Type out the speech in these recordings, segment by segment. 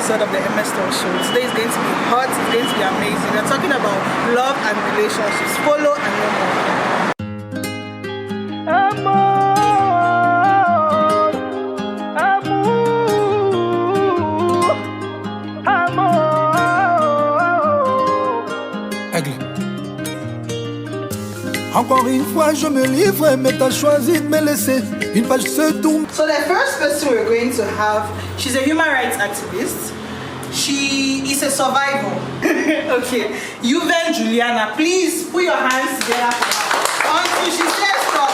episode of the MS Talk Show. Today is going to be hot, it's going to be amazing. We're talking about love and relationships. Follow and know more. Encore une fois, je me livre, mais t'as choisi de me laisser. Une page se tourne. So the first person we're going to have, she's a human rights activist. She is a survivor. Okay, Juven Juliana, please put your hands together for her until she says stop.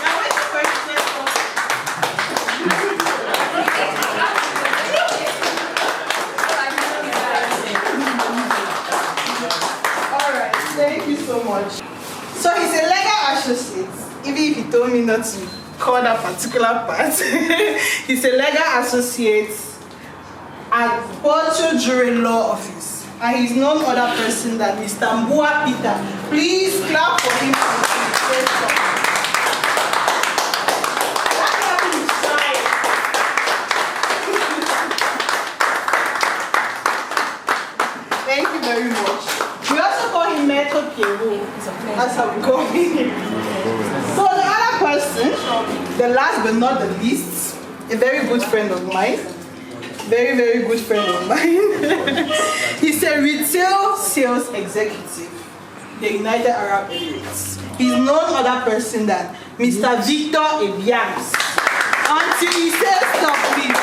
Now wait for her to say stop. Alright, thank you so much. So he's a legal associate, even if he told me not to call that particular part. He's a legal associate at Porto Jury Law Office, and he's none other person than Mr. Mbua Peter. Please clap for him. Thank you very much. We also call him Meto Piero. That's how we call him. So the other person, the last but not the least, a very good friend of mine. Very, very good friend of mine. He's a retail sales executive, the United Arab Emirates. He's none other person than Mr. Victor Ebiams. Until he says stop, please.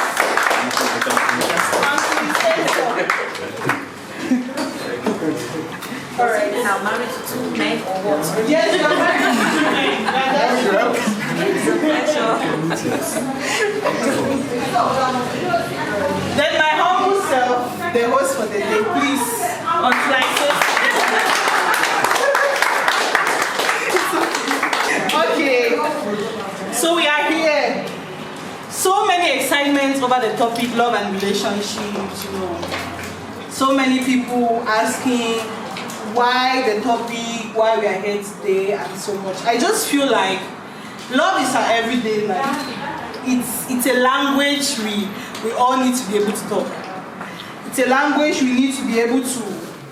Until he says stop. Alright, now married to two men or what? Yes, you're married to two men. Then my humble self, the host for the day, please, on slices. Okay, so we are here. So many excitements over the topic, love and relationships, you know. So many people asking why the topic, why we are here today, and so much. I just feel like love is our everyday life. It's a language we all need to be able to talk. It's a language we need to be able to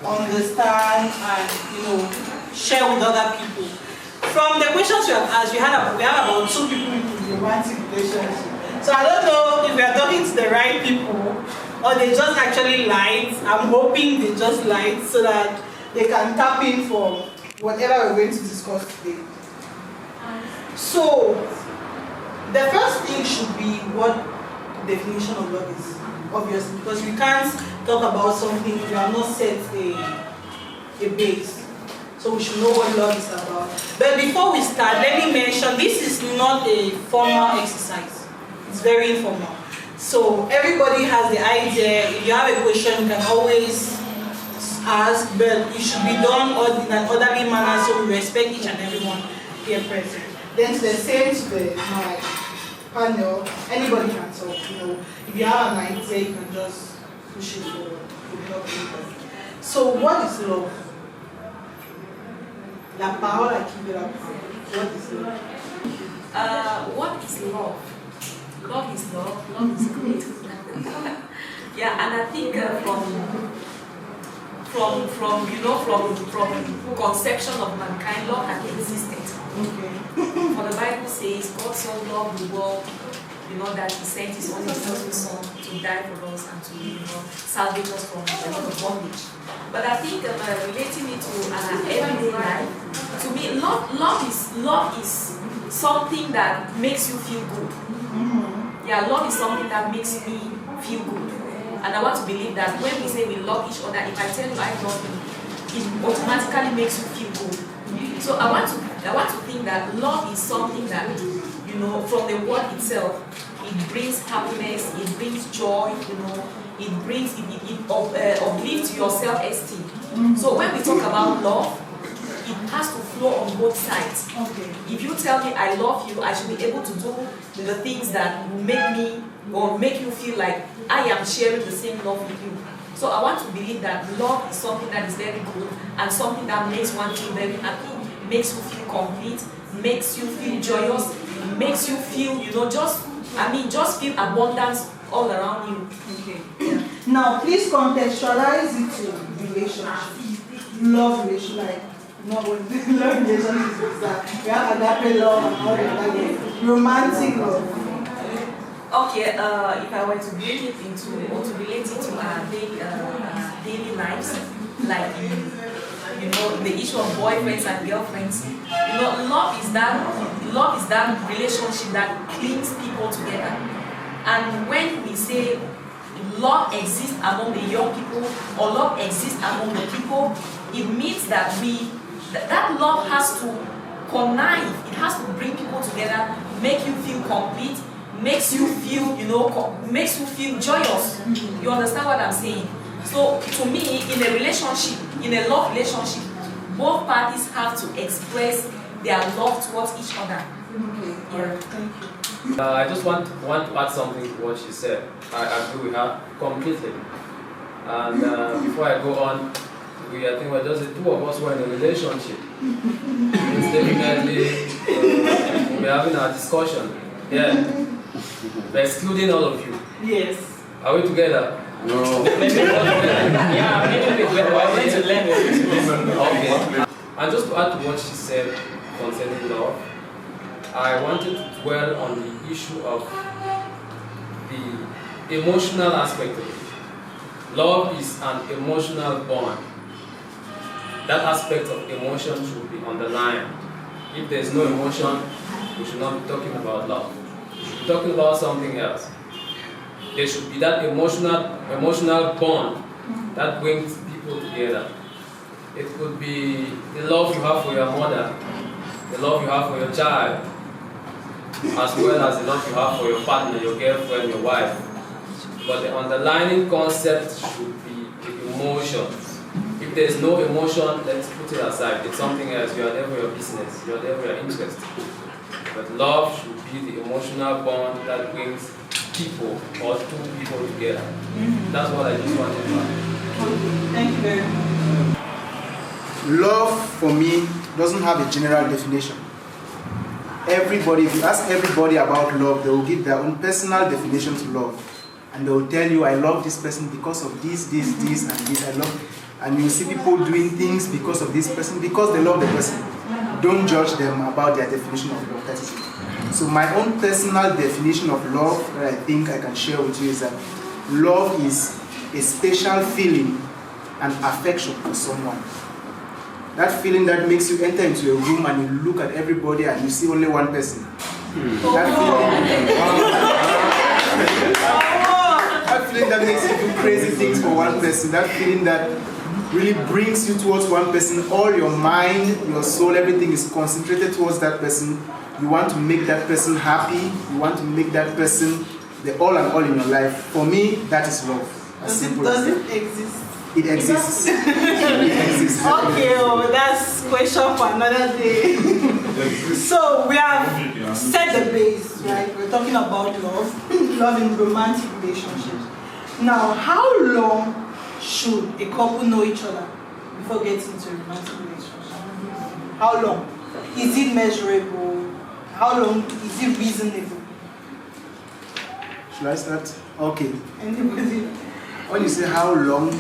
understand and, you know, share with other people. From the questions we have asked, we have about 2 people in romantic relationship. So I don't know if we are talking to the right people or they just actually lied. I'm hoping they just lied so that they can tap in for whatever we're going to discuss today. So, the first thing should be what definition of love is, obviously, because we can't talk about something if we have not set a base. So we should know what love is about. But before we start, let me mention this is not a formal exercise. It's very informal. So everybody has the idea. If you have a question, you can always ask, but it should be done in an orderly manner so we respect each and everyone here present. Then to the same to my panel, anybody can talk, you know. If you have an idea, you can just push it forward. So what is love? La parole qui veut la parole. What is love? What is love? Love is love. Love is great. Yeah, and I think from conception of mankind, love has existed. Okay. For the Bible says, God so loved the world, you know, that He sent His only begotten Son to die for us and to, you know, salvage us from the lot of bondage. But I think relating it to everyday life, to me, love is something that makes you feel good. Yeah, love is something that makes me feel good. And I want to believe that when we say we love each other, if I tell you I love you, it automatically makes you feel good. So I want to think that love is something that, you know, from the word itself, it brings happiness, it brings joy, you know, it uplifts your self-esteem. So when we talk about love, it has to flow on both sides. Okay. If you tell me I love you, I should be able to do the things that will make me or make you feel like I am sharing the same love with you. So I want to believe that love is something that is very good and something that makes one feel very happy, makes you feel complete, makes you feel joyous, makes you feel, you know, just feel abundance all around you. Okay. Yeah. Now, please contextualize it to relationship. Love relationship, like, not what love relationship is that. We have agape love and all that, romantic love. Okay, if I were to bring it into, or to relate it to our daily lives, like, the issue of boyfriends and girlfriends, love is that relationship that clings people together. And when we say love exists among the young people, or love exists among the people, it means that that love has to connive, it has to bring people together, make you feel complete, makes you feel, makes you feel joyous. You understand what I'm saying? So to me, in a relationship, in a love relationship, both parties have to express their love towards each other. Okay. Yeah. Thank you. I just want to add something to what she said. I agree with her completely. And before I go on, I think we're just the two of us who are in a relationship. It's definitely we're having a discussion. Yeah. We're excluding all of you. Yes. Are we together? No. Yeah, maybe we're going to learn. Okay. And just to add to what she said concerning love, I wanted to dwell on the issue of the emotional aspect of it. Love is an emotional bond. That aspect of emotion should be underlined. If there's no emotion, we should not be talking about love. We should be talking about something else. There should be that emotional bond that brings people together. It could be the love you have for your mother, the love you have for your child, as well as the love you have for your partner, your girlfriend, your wife. But the underlying concept should be the emotions. If there's no emotion, let's put it aside. It's something else. You are there for your business. You are there for your interest. But love should be the emotional bond that brings people or two people together. That's what I just wanted to add. Thank you very much. Love, for me, doesn't have a general definition. Everybody, if you ask everybody about love, they will give their own personal definition to love. And they will tell you, I love this person because of this, and this. I love. And you see people doing things because of this person, because they love the person. Don't judge them about their definition of love. That is it. So my own personal definition of love that I think I can share with you is that love is a special feeling and affection for someone. That feeling that makes you enter into a room and you look at everybody and you see only one person. That feeling that makes you do crazy things for one person. That feeling that really brings you towards one person. All your mind, your soul, everything is concentrated towards that person. You want to make that person happy. You want to make that person the all and all in your life. For me, that is love. Does it exist? It exists. It exists. Okay, that's question for another day. So we have set the base, right? We're talking about love, love in romantic relationships. Now, how long should a couple know each other before getting into a romantic relationship? How long? Is it measurable? How long is it reasonable? Should I start? Okay. Anybody? When you say how long,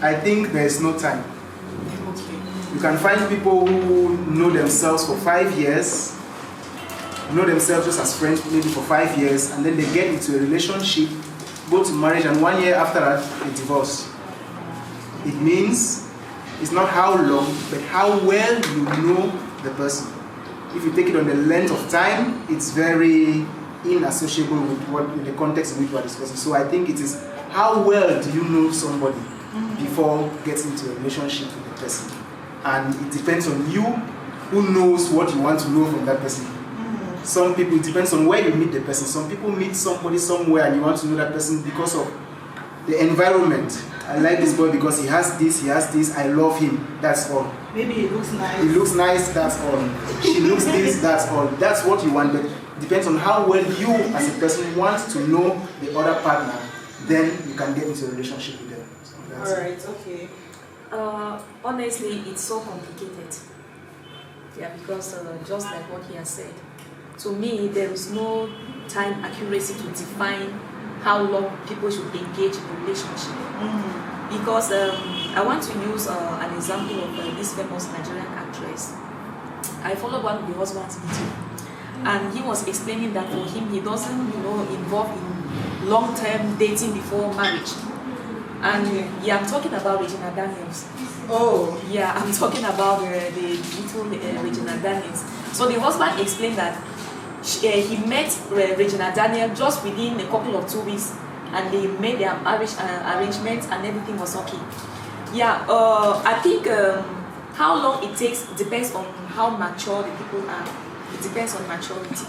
I think there is no time. You can find people who know themselves for 5 years, know themselves just as friends maybe for 5 years, and then they get into a relationship, go to marriage, and 1 year after that, they divorce. It means it's not how long, but how well you know the person. If you take it on the length of time, it's very inassociable with the context in which we are discussing. So I think it is how well do you know somebody before getting into a relationship with the person. And it depends on you who knows what you want to know from that person. Some people, it depends on where you meet the person. Some people meet somebody somewhere and you want to know that person because of the environment. I like this boy because he has this, I love him, that's all. Maybe he looks nice. He looks nice, that's all. She looks this, that's all. That's what you want, but it depends on how well you as a person want to know the other partner, then you can get into a relationship with them. So Alright, okay. Honestly, it's so complicated. Yeah, because just like what he has said, to me, there is no time accuracy to define how long people should engage in a relationship. Because I want to use an example of this famous Nigerian actress. I followed one of the husband's video, and he was explaining that for him, he doesn't, involve in long-term dating before marriage. And yeah, I'm talking about Regina Daniels. Oh. Yeah, I'm talking about the little Regina Daniels. So the husband explained that he met Regina Daniels just within a couple of 2 weeks, and they made their marriage arrangements, and everything was okay. Yeah, I think how long it takes depends on how mature the people are. It depends on maturity.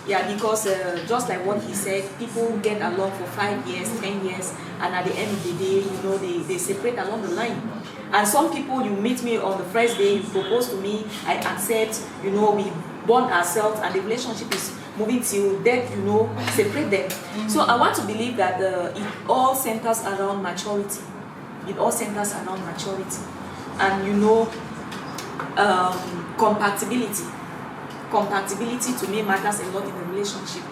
Yeah, because just like what he said, people get along for 5 years, 10 years, and at the end of the day, they separate along the line. And some people, you meet me on the first day, you propose to me, I accept, we bond ourselves, and the relationship is moving till death, separate them. So I want to believe that it all centers around maturity. It all centers around maturity. And compatibility. Compatibility to me matters a lot in a relationship.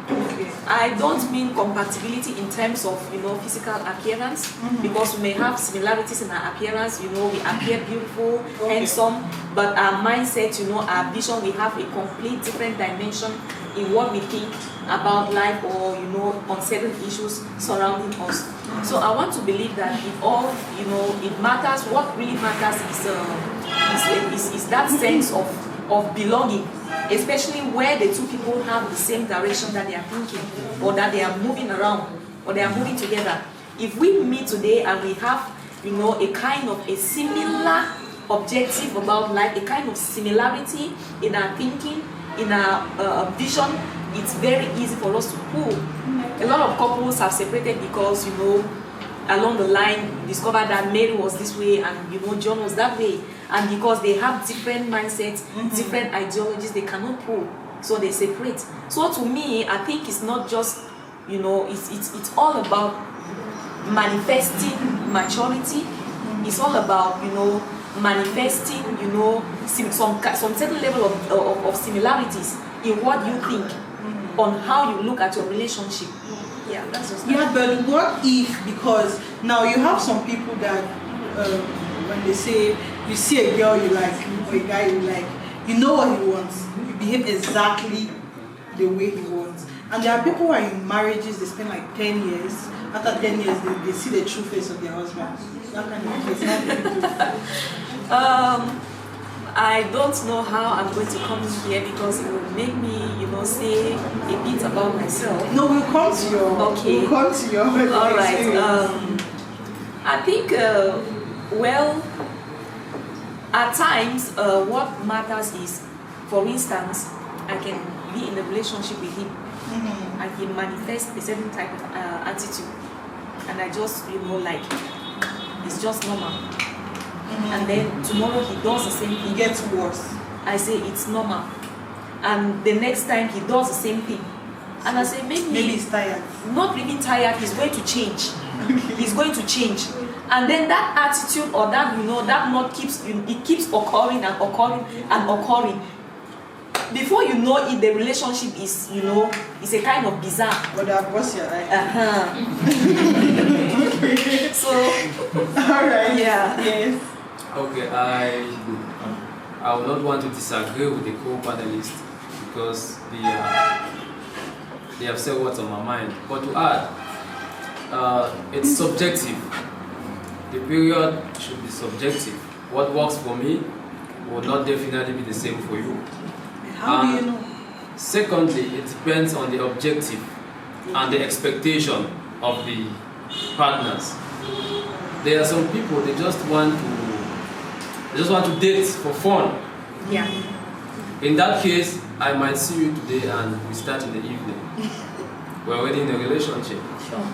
I don't mean compatibility in terms of physical appearance, because we may have similarities in our appearance. We appear beautiful, handsome, but our mindset, our vision, we have a complete different dimension in what we think about life, or on certain issues surrounding us. So I want to believe that it all it matters. What really matters is that sense of belonging, especially where the two people have the same direction that they are thinking, or that they are moving around, or they are moving together. If we meet today and we have a kind of a similar objective about life, a kind of similarity in our thinking, in our vision, it's very easy for us to pull. A lot of couples have separated because along the line discovered that Mary was this way and John was that way, and because they have different mindsets, different ideologies, they cannot pull, so they separate. So to me, I think it's not just it's all about manifesting maturity. It's all about manifesting some certain level of similarities in what you think, on how you look at your relationship. Yeah, that's just but what if, because now you have some people that when they say you see a girl you like or a guy you like, you know what he wants, you behave exactly the way he wants. And there are people who are in marriages, they spend like 10 years. After 10 years, they see the true face of their husband. That kind of case. How do you do? I don't know how I'm going to come in here, because it will make me, say a bit about myself. No, we'll come to your. Okay. We'll come to your. All right. I think, at times, what matters is, for instance, I can be in a relationship with him, and he manifests a certain type of attitude, and I just, it's just normal. And then tomorrow he does the same thing. It gets worse. I say it's normal. And the next time he does the same thing. And I say maybe he's tired. Not really tired, he's going to change. He's going to change. And then that attitude, or that that not keeps occurring and occurring and occurring. Before you know it, the relationship is is a kind of bizarre. But of course you're right. So alright. Yeah. Yes. Okay, I would not want to disagree with the co-panelists, because they have said what's on my mind. But to add, it's subjective. The period should be subjective. What works for me will not definitely be the same for you. How do you know? Secondly, it depends on the objective and the expectation of the partners. There are some people, they just want to date for fun. Yeah. In that case, I might see you today and we start in the evening. We're already in a relationship. Sure.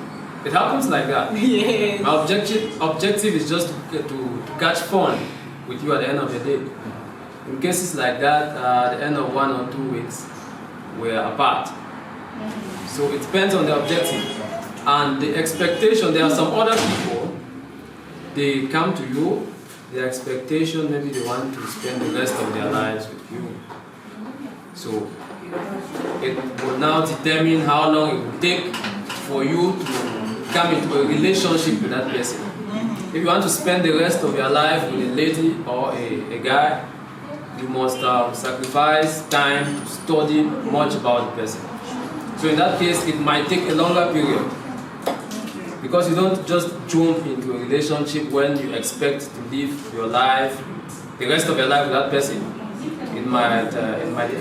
It happens like that. Yeah. My objective is just to catch fun with you at the end of the day. In cases like that, at the end of 1 or 2 weeks, we're apart. So it depends on the objective and the expectation. There are some other people, they come to you, their expectation, maybe they want to spend the rest of their lives with you. So it will now determine how long it will take for you to come into a relationship with that person. If you want to spend the rest of your life with a lady or a guy, you must sacrifice time to study much about the person. So in that case, it might take a longer period. Because you don't just jump into a relationship when you expect to live your life, the rest of your life with that person. It might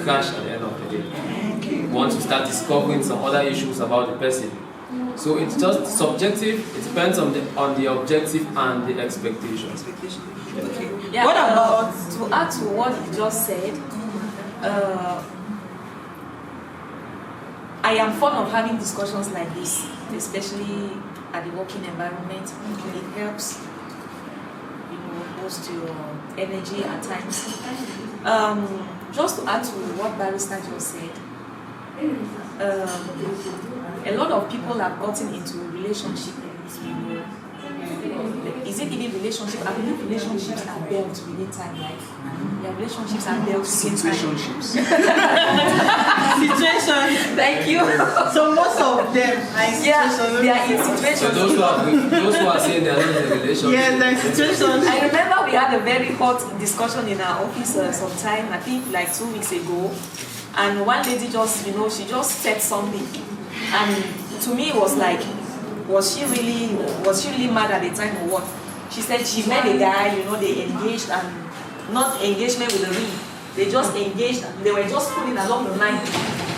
crash at the end of the day. You want to start discovering some other issues about the person. So it's just subjective. It depends on the objective and the expectations. Okay. Yeah, What about to add to what you just said? I am fond of having discussions like this, especially at the working environment. It helps, boost your energy at times. Just to add to what Barrister just said, a lot of people have gotten into relationships. Is it even relationship? I believe relationships are built within time, right? Yeah, relationships are built within time. situations? Thank you. So most of them are in situations. They are in So situations. those who are saying they are not in a relationship. Yeah, they're in situations. I remember we had a very hot discussion in our office sometime, I think like 2 weeks ago, and one lady just, she just said something, and to me it was like, was she really mad at the time or what? She said she met a guy, they engaged, and not engagement with a ring. They just engaged, they were just pulling along the line.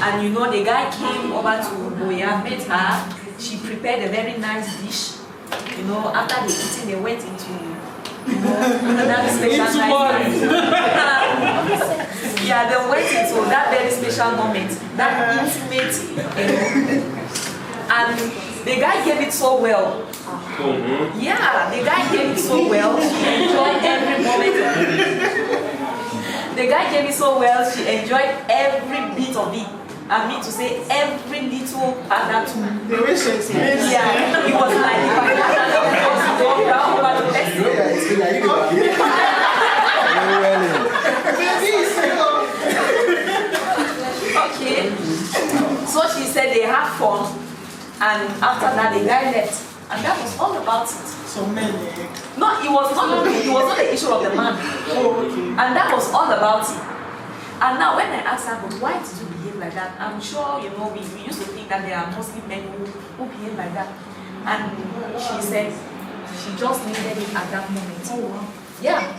And the guy came over to Boya, met her, she prepared a very nice dish. After the eating, they went into another special night. Yeah, they went into that very special moment, that intimate, and the guy gave it so well. Yeah, the guy gave it so well. She enjoyed every moment of it. The guy gave it so well. She enjoyed every bit of it. I mean to say every little part that too. The way she explains. Yeah, it was like if I had over the next. Okay. So she said they had fun, and after that the guy left, and that was all about it. So many. No, it was not the issue of the man. Oh, okay. And that was all about it. And now when I asked her, but why did you behave like that? I'm sure, we used to think that there are mostly men who behave like that. And she said she just needed it at that moment. Oh, wow. Yeah.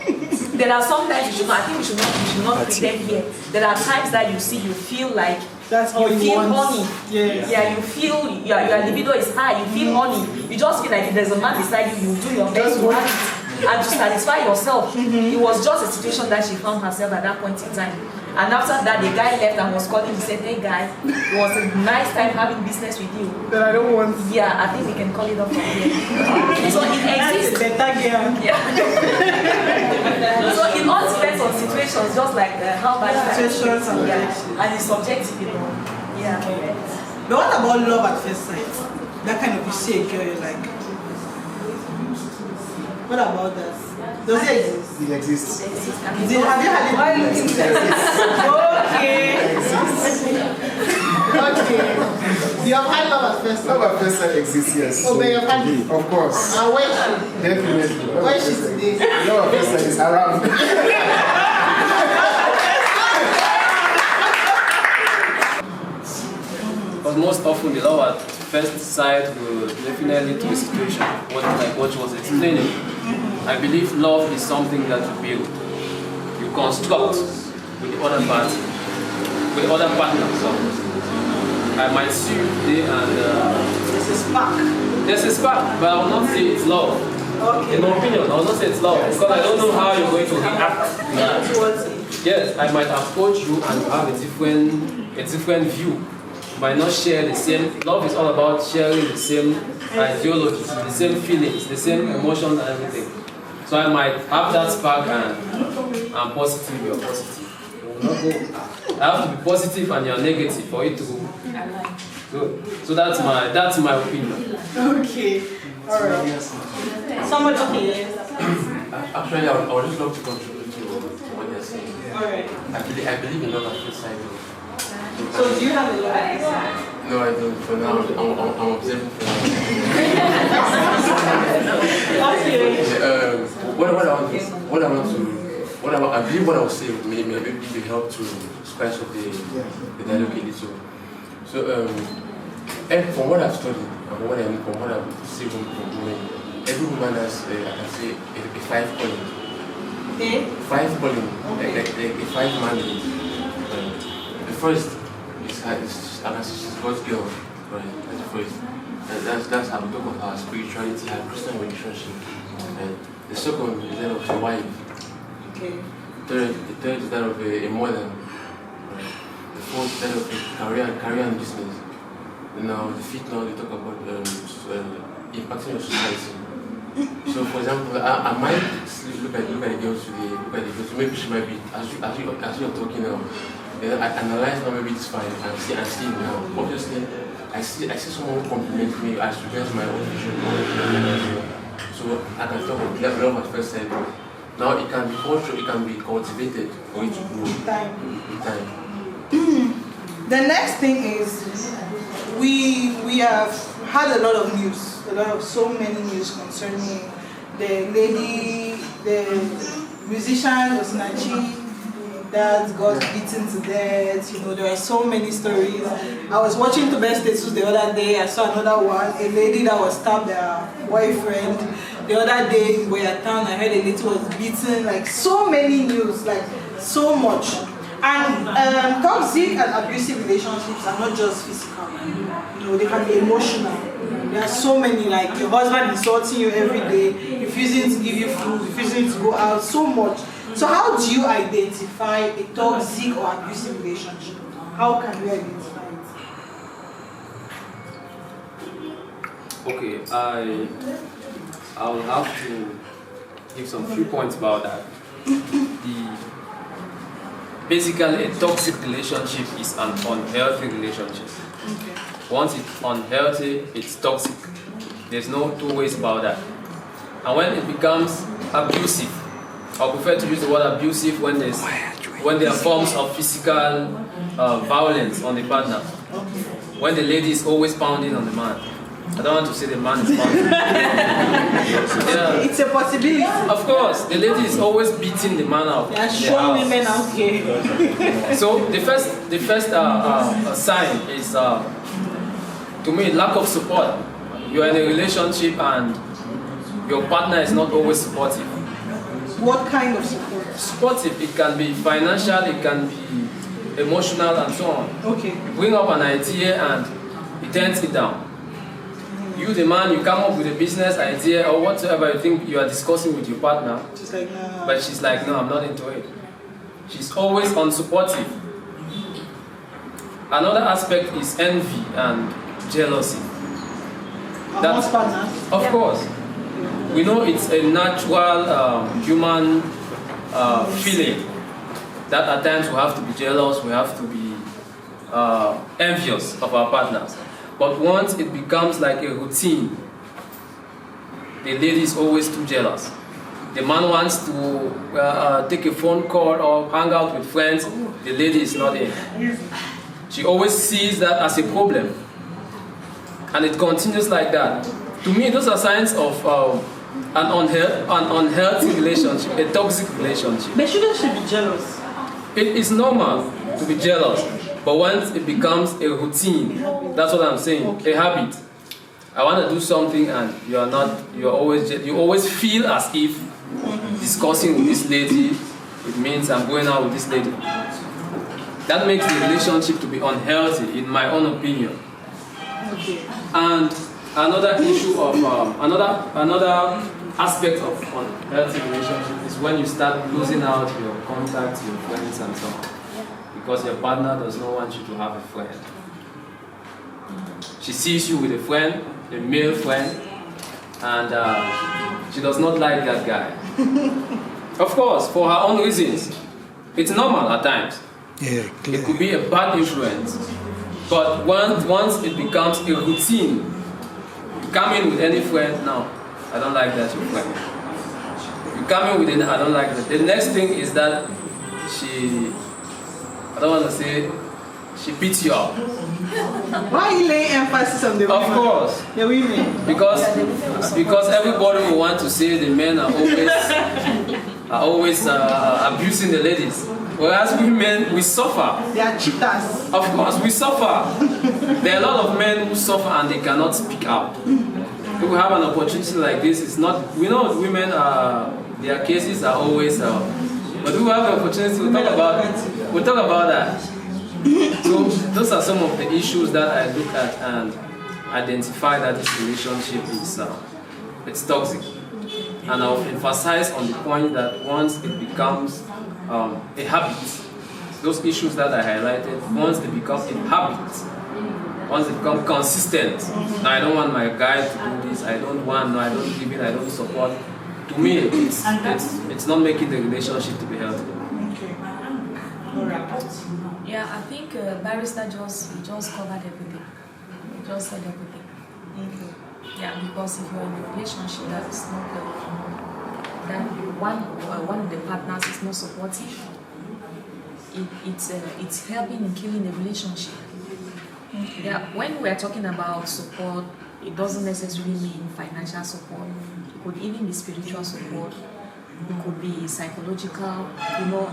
There are sometimes I think we should not pretend here. There are times that you feel like That's all you feel wants. horny. Yeah. Yeah, you feel your libido is high, you feel horny. You just feel like if there's a man beside you, you do your best to have it and to satisfy yourself. It was just a situation that she found herself at that point in time. And after that, the guy left and was calling. He said, "Hey guy, it was a nice time having business with you. That I don't want. Yeah, I think we can call it off from here." So it exists. Better girl. Yeah. So it all depends on situations, just like how bad Situations and and it's subjective, Yeah. But what about love at first sight? That kind of you see a girl, you're like. What about that? Does it exist? It exists. Have you had it? Okay. Okay. You have had love at first sight? Love at first sight exists, yes. Oh, but you have had it? Of course. And where is she? Definitely. Where is she today? Love at first sight is around. But most often the love at first sight will definitely lead to a situation, like what she was explaining. I believe love is something that you build, you construct with the other party, with other partners. So I might see you today and There's a spark. there's a spark, but I will not say it's love. Okay. In my opinion, I will not say it's love because I don't know how you're going to react to that. Yes, I might approach you and you have a different view. You might not share the same. Love is all about sharing the same ideologies, the same feelings, the same emotions and everything. So I might have that spark and I'm positive, you're positive. It will not go. I have to be positive and you're negative for it to go. So that's my opinion. Okay. Alright. Somebody, okay. Actually, I would just love to contribute to what you're saying. Alright. I believe in love at first sight. So do you have a love at first sight? No, I don't. For now, I'm observing for now. I believe what I will say maybe help to spice up the dialogue a little. So, and from what I've studied, and from what I've seen from women, every woman has, I can say, a five calling. Five calling, okay. like a five mandate. The first is I can say she's God's girl, right? That's the first. And that's how we talk about our spirituality, our Christian relationship. And the second is that of a wife. Okay. The third is that of a mother. Right? The fourth is that of a career and business. And now the fifth now they talk about impacting your society. So for example, I might look at the girls today, maybe she might be, as you're talking now, I analyze now maybe it's fine, and see now. Obviously, I see someone compliment me, I suggest my own vision, so I can talk about love at first sight. Now it can be cultured, it can be cultivated for it to grow in time. The next thing is, we have had a lot of news. So many news concerning the lady, the musician was snatching, that got beaten to death. You know, there are so many stories. I was watching the best status the other day. I saw another one, a lady that was stabbed her boyfriend. The other day in Boyatown, I heard a lady was beaten. Like so many news, like so much. And toxic and abusive relationships are not just physical. You know, they can be emotional. There are so many, like your husband insulting you every day, refusing to give you food, refusing to go out, so much. So how do you identify a toxic or abusive relationship? How can you identify it? Okay, I will have to give some few points about that. Basically, a toxic relationship is an unhealthy relationship. Okay. Once it's unhealthy, it's toxic. There's no two ways about that. And when it becomes abusive, I prefer to use the word abusive when there are forms of physical violence on the partner. When the lady is always pounding on the man. I don't want to say the man is pounding. Yeah. It's a possibility. Of course, the lady is always beating the man out. There are strong women out here. So the first sign is, to me, lack of support. You are in a relationship and your partner is not always supportive. What kind of support? Supportive, it can be financial, it can be emotional and so on. Okay. You bring up an idea and he turns it down. You, the man, you come up with a business idea or whatever you think you are discussing with your partner. She's like, no. But she's like, no, I'm not into it. She's always unsupportive. Another aspect is envy and jealousy. Amongst partners? Of course. We know it's a natural human feeling that at times we have to be jealous, we have to be envious of our partners. But once it becomes like a routine, the lady is always too jealous. The man wants to take a phone call or hang out with friends, the lady is not in. She always sees that as a problem. And it continues like that. To me, those are signs of an unhealthy relationship, a toxic relationship. But shouldn't she be jealous? It is normal to be jealous, but once it becomes a routine, that's what I'm saying, a habit. I want to do something and you always feel as if discussing with this lady, it means I'm going out with this lady. That makes the relationship to be unhealthy, in my own opinion. Okay. And another issue of another aspect of unhealthy relationship is when you start losing out your contacts, your friends, and so on, because your partner does not want you to have a friend. She sees you with a friend, a male friend, and she does not like that guy. Of course, for her own reasons. It's normal at times. Yeah, clear. It could be a bad influence. But once it becomes a routine, you come in with any friend, no, I don't like that, your friend. You come in with I don't like that. The next thing is that I don't want to say, she beats you up. Why are you laying emphasis on the women? Of course. The women. Because everybody will want to say the men are always abusing the ladies. Whereas women, we suffer. They are cheaters. Of course, we suffer. There are a lot of men who suffer and they cannot speak out. If we have an opportunity like this, it's not. We know women their cases are always. But we have the opportunity to talk about. We'll talk about that. So those are some of the issues that I look at and identify that this relationship is it's toxic. And I'll emphasize on the point that once it becomes a habit, those issues that I highlighted, once they become a habit, once they become consistent, now I don't want my guy to do this, I don't give it, I don't support. To me, it's not making the relationship to be healthy. Yeah, I think Barrister just covered everything. He just said everything. Yeah, because if you're in a relationship that is not that one of the partners is not supportive, it's helping in killing the relationship. Yeah, when we are talking about support, it doesn't necessarily mean financial support. It could even be spiritual support. It could be psychological,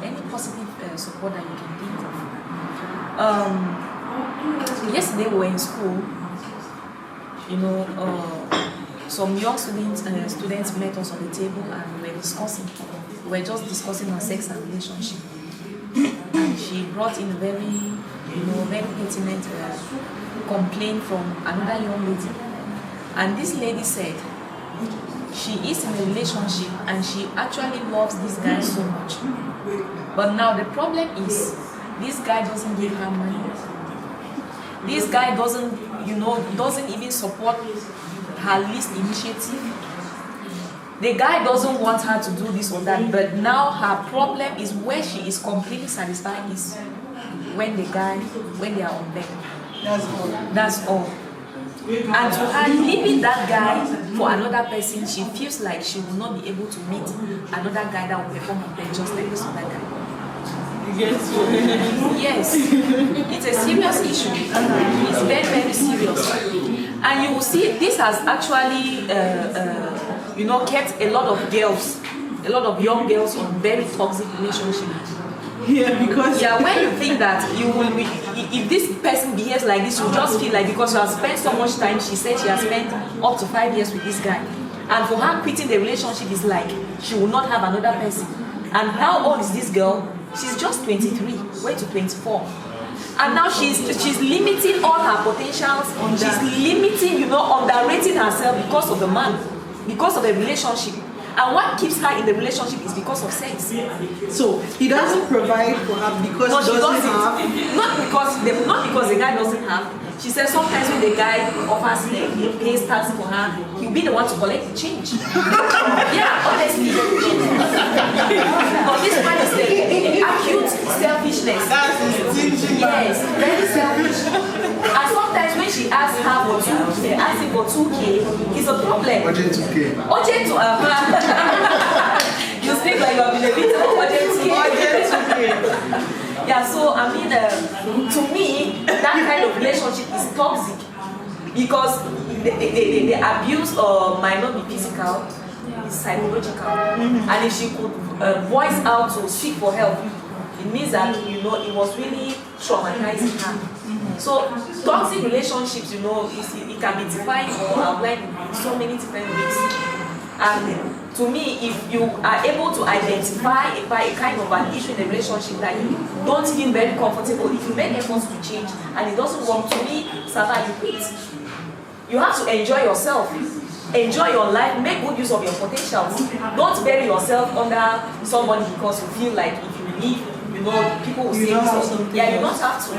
any positive support that you can think of. Yesterday we were in school, some young students met us on the table and we were discussing. We were just discussing our sex and relationship. And she brought in a very pertinent complaint from another young lady. And this lady said, she is in a relationship and she actually loves this guy so much. But now the problem is, this guy doesn't give her money. This guy doesn't even support her least initiative. The guy doesn't want her to do this or that, but now her problem is where she is completely satisfied is when they are on bed. That's all. And to her, leaving that guy for another person, she feels like she will not be able to meet another guy that will perform on bed just like this other guy. Yes, it's a serious issue. It's very, very serious. And you will see this has actually, kept a lot of girls, a lot of young girls in very toxic relationships. Yeah, because when you think that you will be, if this person behaves like this, you just feel like because you have spent so much time, she said she has spent up to 5 years with this guy. And for her quitting the relationship is like she will not have another person. And how old is this girl? She's just 23, way to 24. And now she's limiting all her potentials. She's limiting, underrating herself because of the man, because of the relationship. And what keeps her in the relationship is because of sex. So he doesn't provide for her because he doesn't have. Not because the guy doesn't have. She says sometimes when the guy offers he pays tax for her, he'll be the one to collect the change. Yeah, honestly. But this one is the acute selfishness. Yes, very selfish. And sometimes when she asks her for 2K, asking for 2K, it's a problem. Urgent 2K. Urgent to you speak like you have been a bit urgent 2K. Yeah, so I mean, to me, that kind of relationship is toxic because the abuse might not be physical, it's psychological. And if she could voice out to seek for help, it means that it was really traumatizing her. So toxic relationships, it can be defined or outlined in so many different ways. And to me, if you are able to identify a kind of an issue in the relationship that you don't feel very comfortable, if you make efforts to change and it doesn't work, to me, Saba, you quit. You have to enjoy yourself, enjoy your life, make good use of your potentials. Don't bury yourself under somebody because you feel like if you leave, people will say this. Yeah, you don't have to.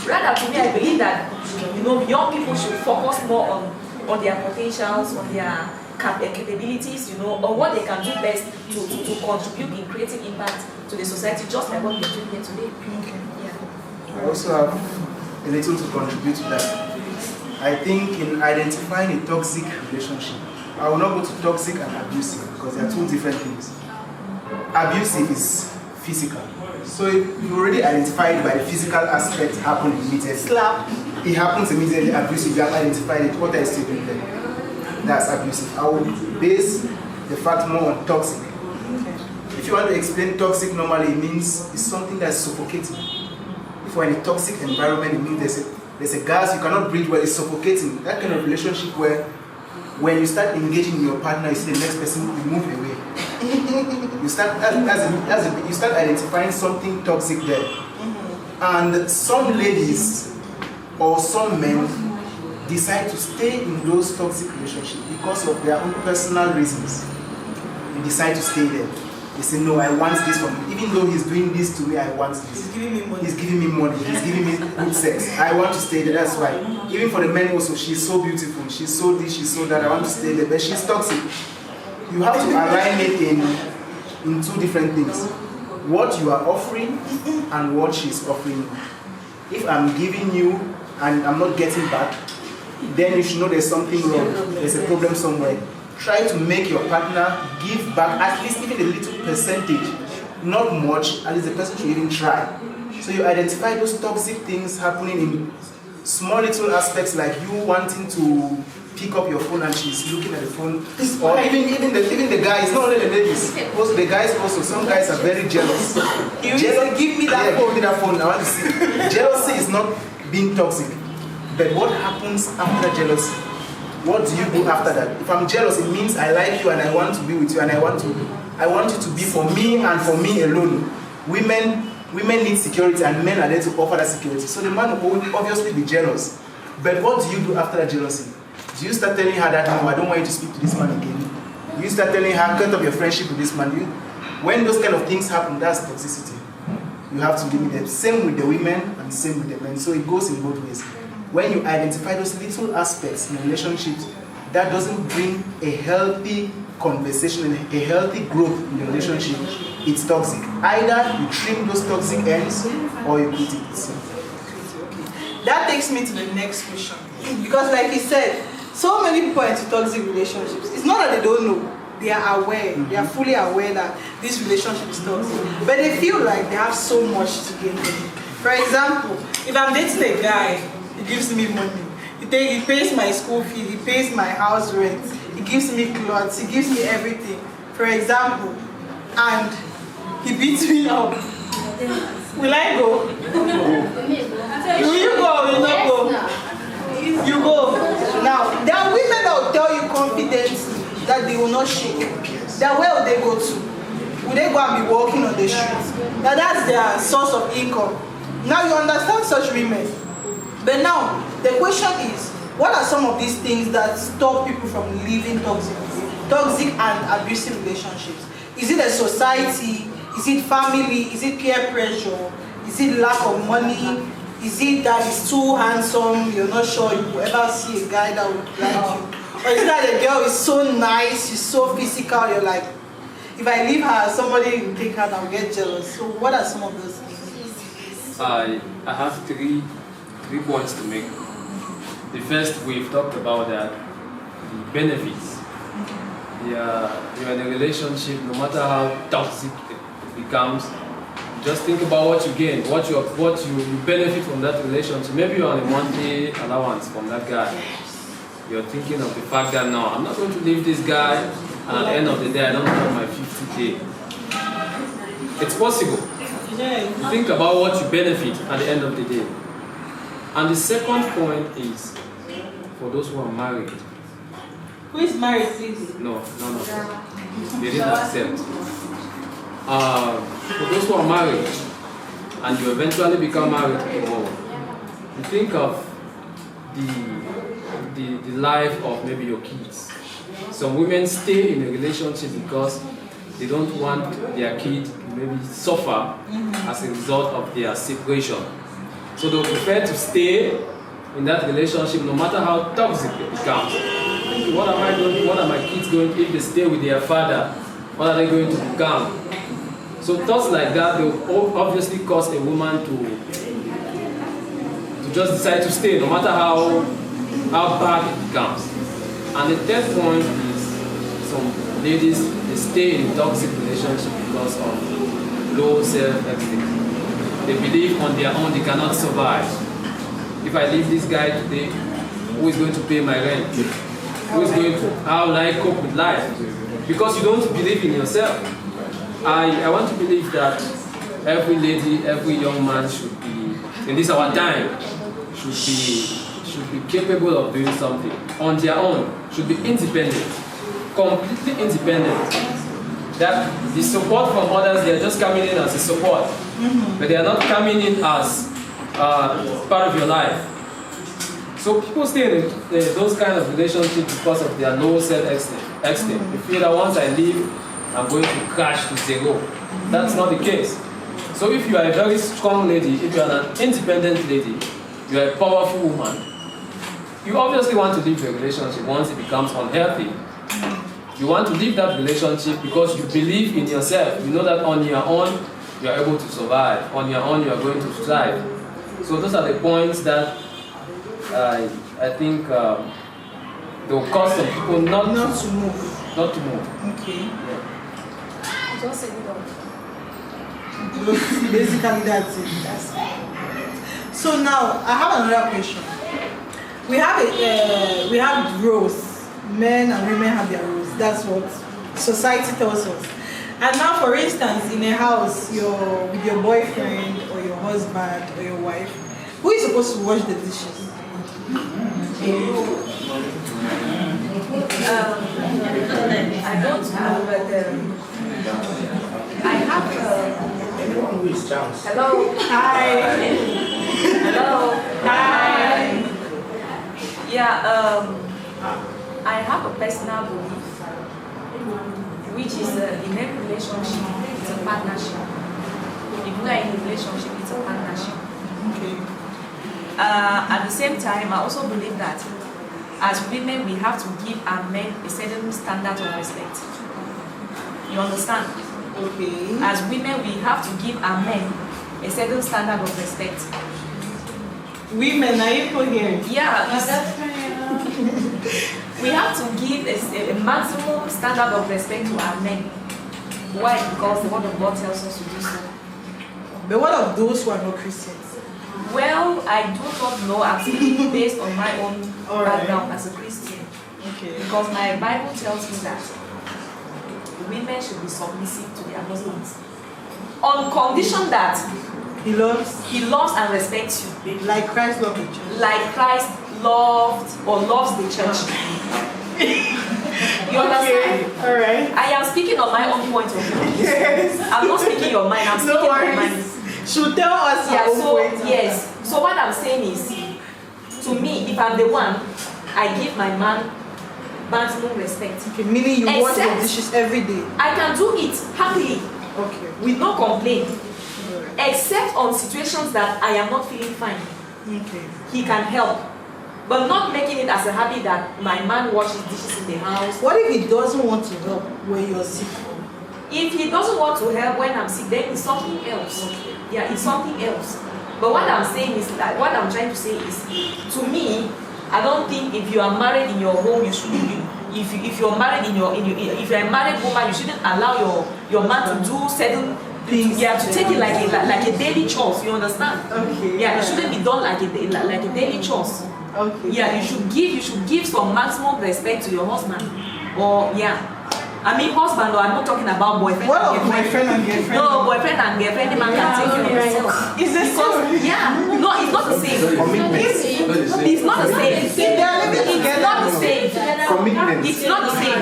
Rather, to me, I believe that young people should focus more on their potentials, on their capabilities, or what they can do best to contribute in creating impact to the society, just like what we're doing here today. Yeah. I also have a little to contribute to that. I think in identifying a toxic relationship, I will not go to toxic and abusive because they are two different things. Abusive is physical. So you already identified by the physical aspect happening immediately. Slap. It happens immediately, abusive, you have identified it. What are you still doing then? That's abusive. I will base the fact more on toxic. If you want to explain toxic normally, it means it's something that's suffocating. If we're in a toxic environment, it means there's a gas you cannot breathe well, it's suffocating. That kind of relationship where when you start engaging in your partner, you see the next person, you move away. You start you start identifying something toxic there. And some ladies or some men decide to stay in those toxic relationships because of their own personal reasons. They decide to stay there. They say, no, I want this from him. Even though he's doing this to me, I want this. He's giving me money. He's giving me money. He's giving me good sex. I want to stay there. That's why. Even for the men also, she's so beautiful. She's so this, she's so that. I want to stay there. But she's toxic. You have to align it in two different things. What you are offering and what she's offering you. If I'm giving you and I'm not getting back, then you should know there's something wrong. There's a problem somewhere. Try to make your partner give back at least even a little percentage. Not much, at least the person should even try. So you identify those toxic things happening in small little aspects, like you wanting to pick up your phone and she's looking at the phone. Or even the guys, not only the ladies, also the guys also. Some guys are very jealous. Give me that phone. Give me that phone. I want to see. Jealousy is not being toxic. But what happens after jealousy? What do you do after that? If I'm jealous, it means I like you and I want to be with you and I want you to be for me and for me alone. Women need security and men are there to offer that security. So the man will obviously be jealous. But what do you do after that jealousy? Do you start telling her that, no, I don't want you to speak to this man again? Do you start telling her, cut off your friendship with this man? When those kind of things happen, that's toxicity. You have to limit them. Same with the women and same with the men. So it goes in both ways. When you identify those little aspects in relationships, that doesn't bring a healthy conversation and a healthy growth in the relationship, it's toxic. Either you trim those toxic ends or you quit it. That takes me to the next question. Because like he said, so many people are into toxic relationships. It's not that they don't know. They are aware. They are fully aware that this relationship is toxic. But they feel like they have so much to gain. For example, if I'm dating a guy, he gives me money. He pays my school fee, he pays my house rent, he gives me clothes, he gives me everything. For example, and he beats me up. Will I go? Will you go or will you not go? You go. Now, there are women that will tell you confidently that they will not shake. Then where will they go to? Will they go and be walking on the streets? Now that's their source of income. Now you understand such women. But now, the question is, what are some of these things that stop people from living toxic and abusive relationships? Is it a society? Is it family? Is it peer pressure? Is it lack of money? Is it that he's too handsome, you're not sure you will ever see a guy that would like you? Or is it that the girl is so nice, she's so physical, you're like, if I leave her, somebody will take her and I'll get jealous. So what are some of those things? I have three points to make. The first, we've talked about that, the benefits. You're in a relationship, no matter how toxic it becomes, just think about what you gain, what you benefit from that relationship. Maybe you're on a monthly allowance from that guy. You're thinking of the fact that, no, I'm not going to leave this guy, and at the end of the day, I don't have my 50K. It's possible. You think about what you benefit at the end of the day. And the second point is for those who are married. Who is married, please? No. They didn't accept. For those who are married and you eventually become married, you think of the life of maybe your kids. Some women stay in a relationship because they don't want their kid to maybe suffer as a result of their separation. So they prefer to stay in that relationship no matter how toxic it becomes. What am I going to, what are my kids going to, if they stay with their father, what are they going to become? So thoughts like that, they will obviously cause a woman to just decide to stay no matter how bad it becomes. And the third point is some ladies, they stay in toxic relationships because of low self-esteem. they believe on their own they cannot survive. If I leave this guy today, who is going to pay my rent? How will I cope with life? Because you don't believe in yourself. I want to believe that every lady, every young man should be, in this our time, should be capable of doing something on their own, should be independent, completely independent. That the support from others, they are just coming in as a support, but they are not coming in as part of your life. So people stay in those kind of relationships because of their low self-esteem. They feel that once I leave, I'm going to crash to zero. That's not the case. So if you are a very strong lady, if you are an independent lady, you are a powerful woman, you obviously want to leave the relationship once it becomes unhealthy. You want to leave that relationship because you believe in yourself. You know that on your own, you are able to survive. On your own, you are going to thrive. So those are the points that I think they will cause some people not to move. Not to move. Okay. Yeah. Just say it all. Basically, that's it. So now I have another question. We have roles. Men and women have their roles. That's what society tells us. And now, for instance, in a house, you're with your boyfriend or your husband or your wife. Who is supposed to wash the dishes? I don't have, but I have. Hello. Hi. Hello. Hi. Yeah. I have a personal belief, which is in every relationship, it's a partnership. If you are in a relationship, it's a partnership. Okay. At the same time, I also believe that as women, we have to give our men a certain standard of respect. You understand? Okay. As women, we have to give our men a certain standard of respect. Women, are you here? Yeah, we have to give a maximum standard of respect to our men. Why? Because the word of God tells us to do so. But what of those who are not Christians? Well, I do not know. I'm speaking based on my own background as a Christian. Okay. Because my Bible tells me that women should be submissive to their husbands. On condition that He loves and respects you. like Christ loved the church. Like Christ loved or loves the church. You understand? Okay. All right. I am speaking on my own point of view. Yes. I'm not speaking your mind, I'm speaking on mine. Should tell us Yeah, our own so point. yes. So what I'm saying is, to me, if I'm the one, I give my man maximum respect. Okay, meaning you wash the Except- dishes every day. I can do it happily, Okay. with no complaint, Alright. except on situations that I am not feeling fine. Okay. He can help, but not making it as a habit that my man washes dishes in the house. What if he doesn't want to help when you're sick? If he doesn't want to help when I'm sick, then it's something else. Yeah, it's something else. But what I'm saying is that what I'm trying to say is, to me, I don't think if you are married in your home, you should. If you're married if you're a married woman, you shouldn't allow your man to do certain things. Yeah, to take it like a daily chores. You understand? Okay. Yeah, it shouldn't be done like a daily chores. Okay. Yeah, you should give some maximum respect to your husband. Or yeah, I mean husband. Or I'm not talking about boyfriend. What and of boyfriend and girlfriend? No, boyfriend and girlfriend, the man can take care of himself. Is this so? Yeah, no, it's not the same. It's not the same. They are living It's together. not the same. Commitment. It's not the same.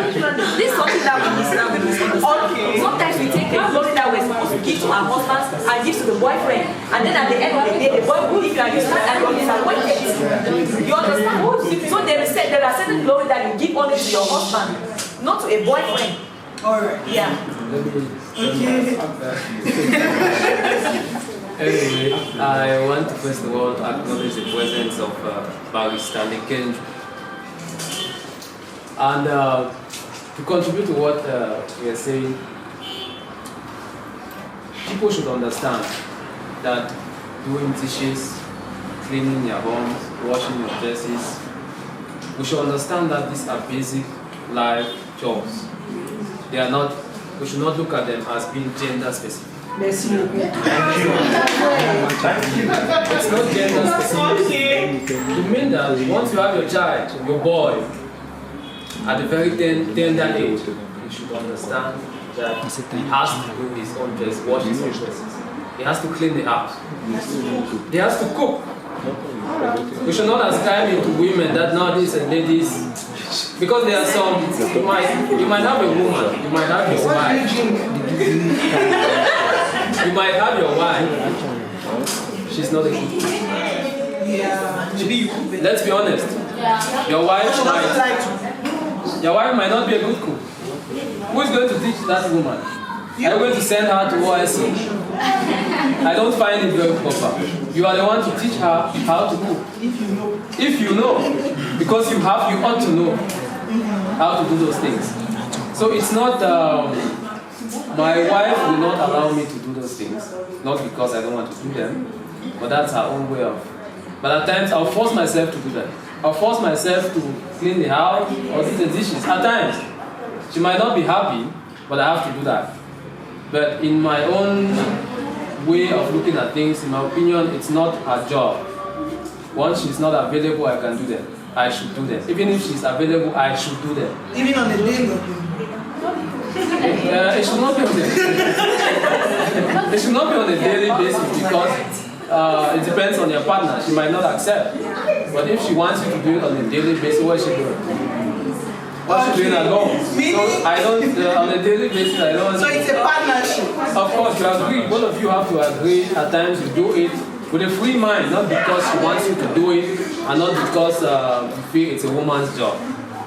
This is something that we misunderstand. Okay. Sometimes we take the glory that we're supposed to give to our husbands and give to the boyfriend, and then at the end of the day, the boy will leave you and you start and you're disappointed. You understand? So there are certain glory that you give only to your husband, not to a boyfriend. Alright. Yeah. Okay. Anyway, I want to first of all acknowledge the presence of Barrister Kendra. And to contribute to what we are saying, people should understand that doing dishes, cleaning your homes, washing your dresses, we should understand that these are basic life chores. They are not, we should not look at them as being gender specific. Let's move. It's not gender specific. You mean that once you have your child, your boy, at a very tender age, you should understand that he has to do his own best, wash his own dresses. He has to clean the house. He has to cook. We should not ascribe it to women that nowadays and ladies, because there are some, you might have a woman, you might have your wife. You might have your wife. She's not a good cook. Let's be honest. Your wife might not be a good cook. Who is going to teach that woman? Are you going to send her to OSC? I don't find it very proper. You are the one to teach her how to cook. If you know. Because you ought to know how to do those things. So it's not, my wife will not allow me to do those things. Not because I don't want to do them, but that's her own way of. But at times I'll force myself to do that. I'll force myself to clean the house or do the dishes. At times, she might not be happy, but I have to do that. But in my own way of looking at things, in my opinion, it's not her job. Once she's not available, I can do them. I should do them. Even if she's available, I should do them. Even on the daily. It should not be on the It should not be on a daily basis because it depends on your partner. She might not accept. But if she wants you to do it on a daily basis, what is she doing? What's she doing alone? So I don't, on a daily basis, I don't. So it's a partnership. Of course, you agree. Both of you have to agree. At times you do it with a free mind, not because she wants you to do it, and not because you feel it's a woman's job.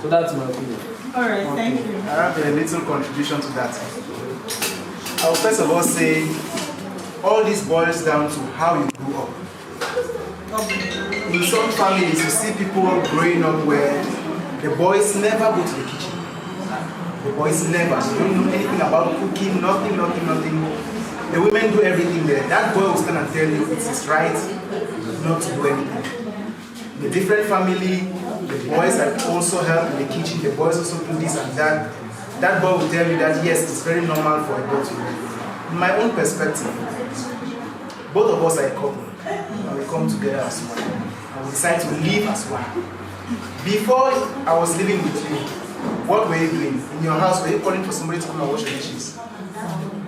So that's my opinion. All right, thank you. I have a little contribution to that. I will first of all say, all this boils down to how you grew up. In some families, you see people growing up where the boys never go to the kitchen. The boys never. They don't know anything about cooking, nothing. The women do everything there. That boy will stand and tell you it's his right not to do anything. In a different family, the boys that also help in the kitchen, the boys also do this and that. That boy will tell you that yes, it's very normal for a boy to do. In my own perspective, both of us are a couple, and we come together as one, and we decide to live as one. Before I was living with you, what were you doing? In your house, were you calling for somebody to come and wash your dishes?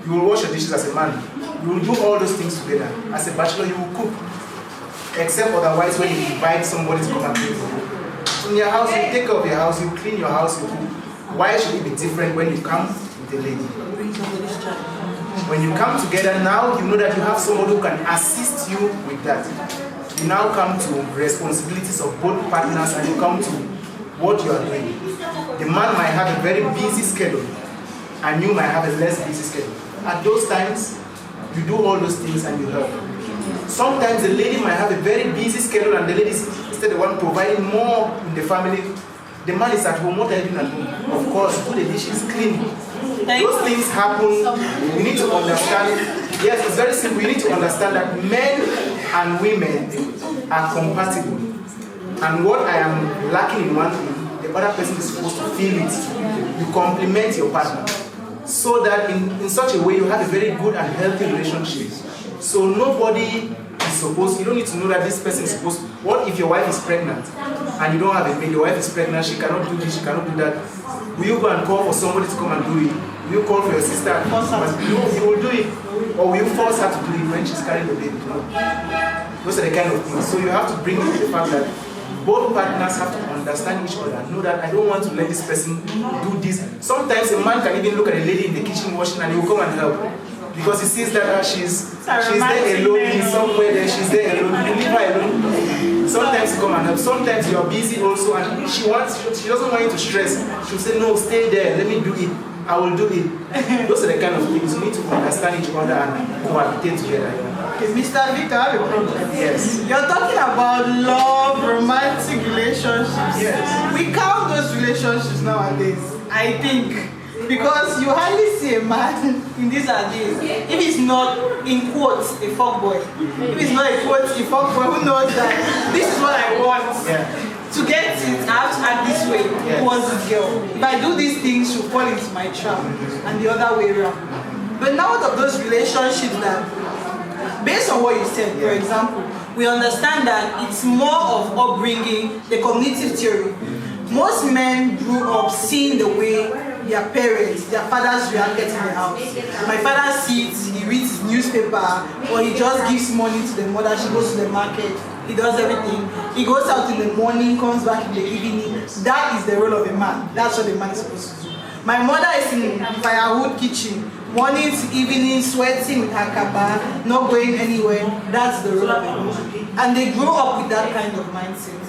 You will wash your dishes as a man. You will do all those things together. As a bachelor, you will cook. Except otherwise when you invite somebody to come and clean for you. In your house, you take care of your house, you clean your house, you cook. Why should it be different when you come with a lady? When you come together now, you know that you have someone who can assist you with that. You now come to responsibilities of both partners and you come to what you are doing. The man might have a very busy schedule and you might have a less busy schedule. At those times, you do all those things and you help. Sometimes the lady might have a very busy schedule and the lady is instead the one providing more in the family. The man is at home, what are you doing at home? Of course, do the dishes, clean. Those things happen. We need to understand. Yes, it's very simple. We need to understand that men and women are compatible. And what I am lacking in one thing, the other person is supposed to feel it. You complement your partner. So that in such a way you have a very good and healthy relationship. So nobody is supposed, you don't need to know that this person is supposed, what if your wife is pregnant and you don't have a baby, your wife is pregnant, she cannot do this, she cannot do that. Will you go and call for somebody to come and do it? Will you call for your sister and force her? You will do it. Or will you force her to do it when she's carrying the baby? No. Those are the kind of things. So you have to bring in the fact that both partners have to understand each other and know that I don't want to let this person do this. Sometimes a man can even look at a lady in the kitchen washing and he will come and help. Because he sees that she's there alone, he's somewhere there, she's there alone, you leave her alone. Sometimes you come and help, sometimes you are busy also and she doesn't want you to stress. She'll say, no, stay there, let me do it, I will do it. Those are the kind of things, you need to understand each other and cohabitate together. Okay, Mr. Victor, I have a problem. Yes. You're talking about love, romantic relationships. Yes. We count those relationships nowadays, I think. Because you hardly see a man in these days, if he's not, in quotes, a fuckboy. If he's not a quotes, a fuckboy, who knows that this is what I want. Yeah. To get it, I have to act this way towards this girl. If I do these things, she'll fall into my trap. And the other way around. But now out of those relationships that, based on what you said, for example, we understand that it's more of upbringing, the cognitive theory. Most men grew up seeing the way their parents, their fathers reacted in the house. My father sits, he reads his newspaper, or he just gives money to the mother, she goes to the market, he does everything. He goes out in the morning, comes back in the evening. That is the role of a man. That's what a man is supposed to do. My mother is in firewood kitchen, morning to evening, sweating with her kaba, not going anywhere. That's the role of a woman. And they grow up with that kind of mindset.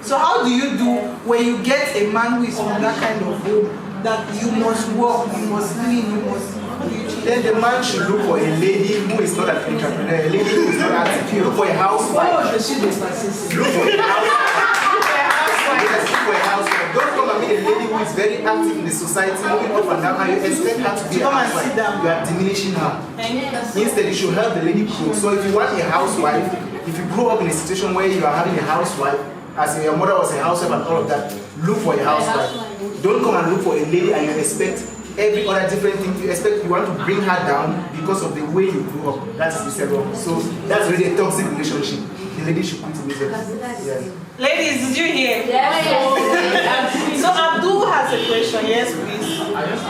So how do you do when you get a man who is from that kind of home, that you must work, you must clean, you must... Then the man should look for a lady who is not an entrepreneur, a lady who is not active. You look for a housewife. Oh, the shit is narcissistic. Look for a housewife. Yes, look for a housewife. Don't come and meet a lady who is very active in the society, moving up and down, and you expect her to be a housewife. You are diminishing her. Instead, you should help the lady grow. So if you want a housewife, if you grow up in a situation where you are having a housewife, as your mother was a housewife and all of that, look for a housewife. Don't come and look for a lady and you expect every other different thing. You expect, you want to bring her down because of the way you grew up. That's the second. So that's really a toxic relationship. The lady should quit immediately. Yeah. Ladies, did you hear? Yes. So Abdul has a question. Yes, please. I just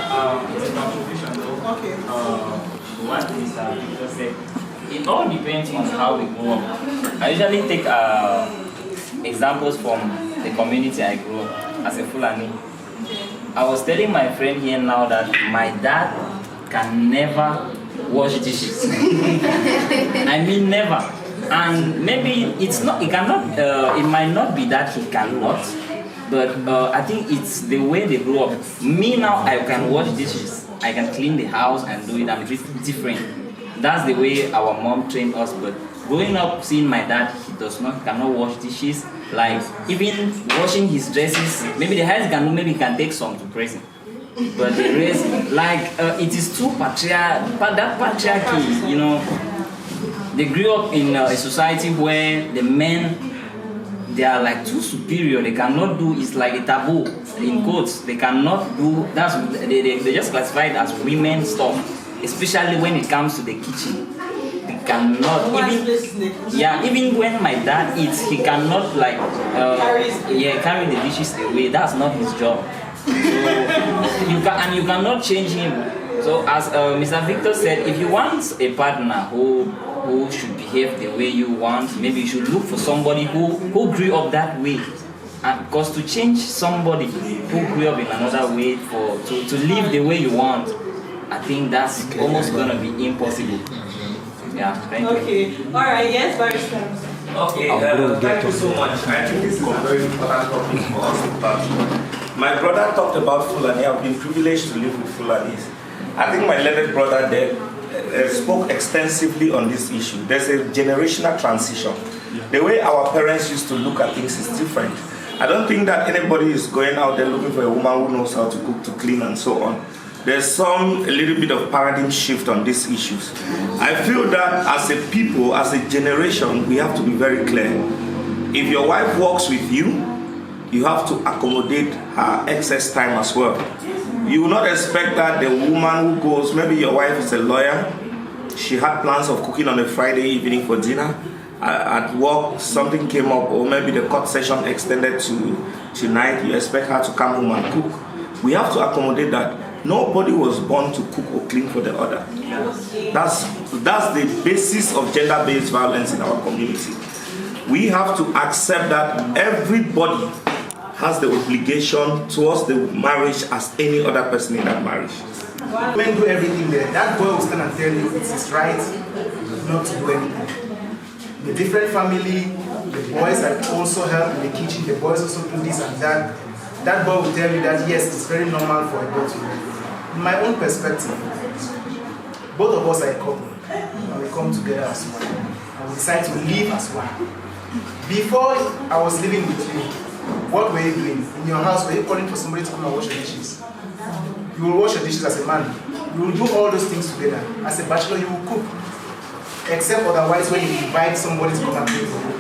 it's a contribution though. Okay. One thing is just say it all depends on how we grow up. I usually take examples from the community I grew up as a Fulani. I was telling my friend here now that my dad can never wash dishes. I mean never. And maybe it's not, it cannot, it might not be that he cannot, but I think it's the way they grew up. Me now, I can wash dishes, I can clean the house and do it, I'm different. That's the way our mom trained us, but growing up seeing my dad, he cannot wash dishes, like even washing his dresses, maybe the highest he can do, maybe he can take some to prison. But the rest, like it is too patriarchy, you know. They grew up in a society where the men, they are like too superior. They cannot do, it's like a taboo in quotes. They cannot do, they just classify it as women stuff, especially when it comes to the kitchen. They cannot, even when my dad eats, he cannot like, carry the dishes away. That's not his job. So you cannot change him. So as Mr. Victor said, if you want a partner who should behave the way you want, maybe you should look for somebody who grew up that way. And because to change somebody who grew up in another way to live the way you want, I think that's almost gonna be impossible. Yeah, thank you. Okay, alright, yes, Barrister. Okay, thank you so much. I think this is a very important topic for us to talk. My brother talked about Fulani. I've been privileged to live with Fulanis. I think my learned brother there spoke extensively on this issue. There's a generational transition. The way our parents used to look at things is different. I don't think that anybody is going out there looking for a woman who knows how to cook, to clean, and so on. There's a little bit of paradigm shift on these issues. I feel that as a people, as a generation, we have to be very clear. If your wife works with you, you have to accommodate her excess time as well. You will not expect that the woman who goes, maybe your wife is a lawyer, she had plans of cooking on a Friday evening for dinner. At work, something came up, or maybe the court session extended to tonight, you expect her to come home and cook. We have to accommodate that. Nobody was born to cook or clean for the other. That's the basis of gender-based violence in our community. We have to accept that everybody has the obligation towards the marriage as any other person in that marriage. Men do everything there. That boy will stand and tell you it's his right not to do anything. In a different family, the boys that also help in the kitchen, the boys also do this and that. That boy will tell you that yes, it's very normal for a boy to do. In my own perspective, both of us are a couple, and we come together as one, and we decide to live as one. Before I was living with you, what were you doing? In your house, were you calling for somebody to come and wash your dishes? You will wash your dishes as a man. You will do all those things together. As a bachelor, you will cook. Except otherwise when you invite somebody to come and clean for you.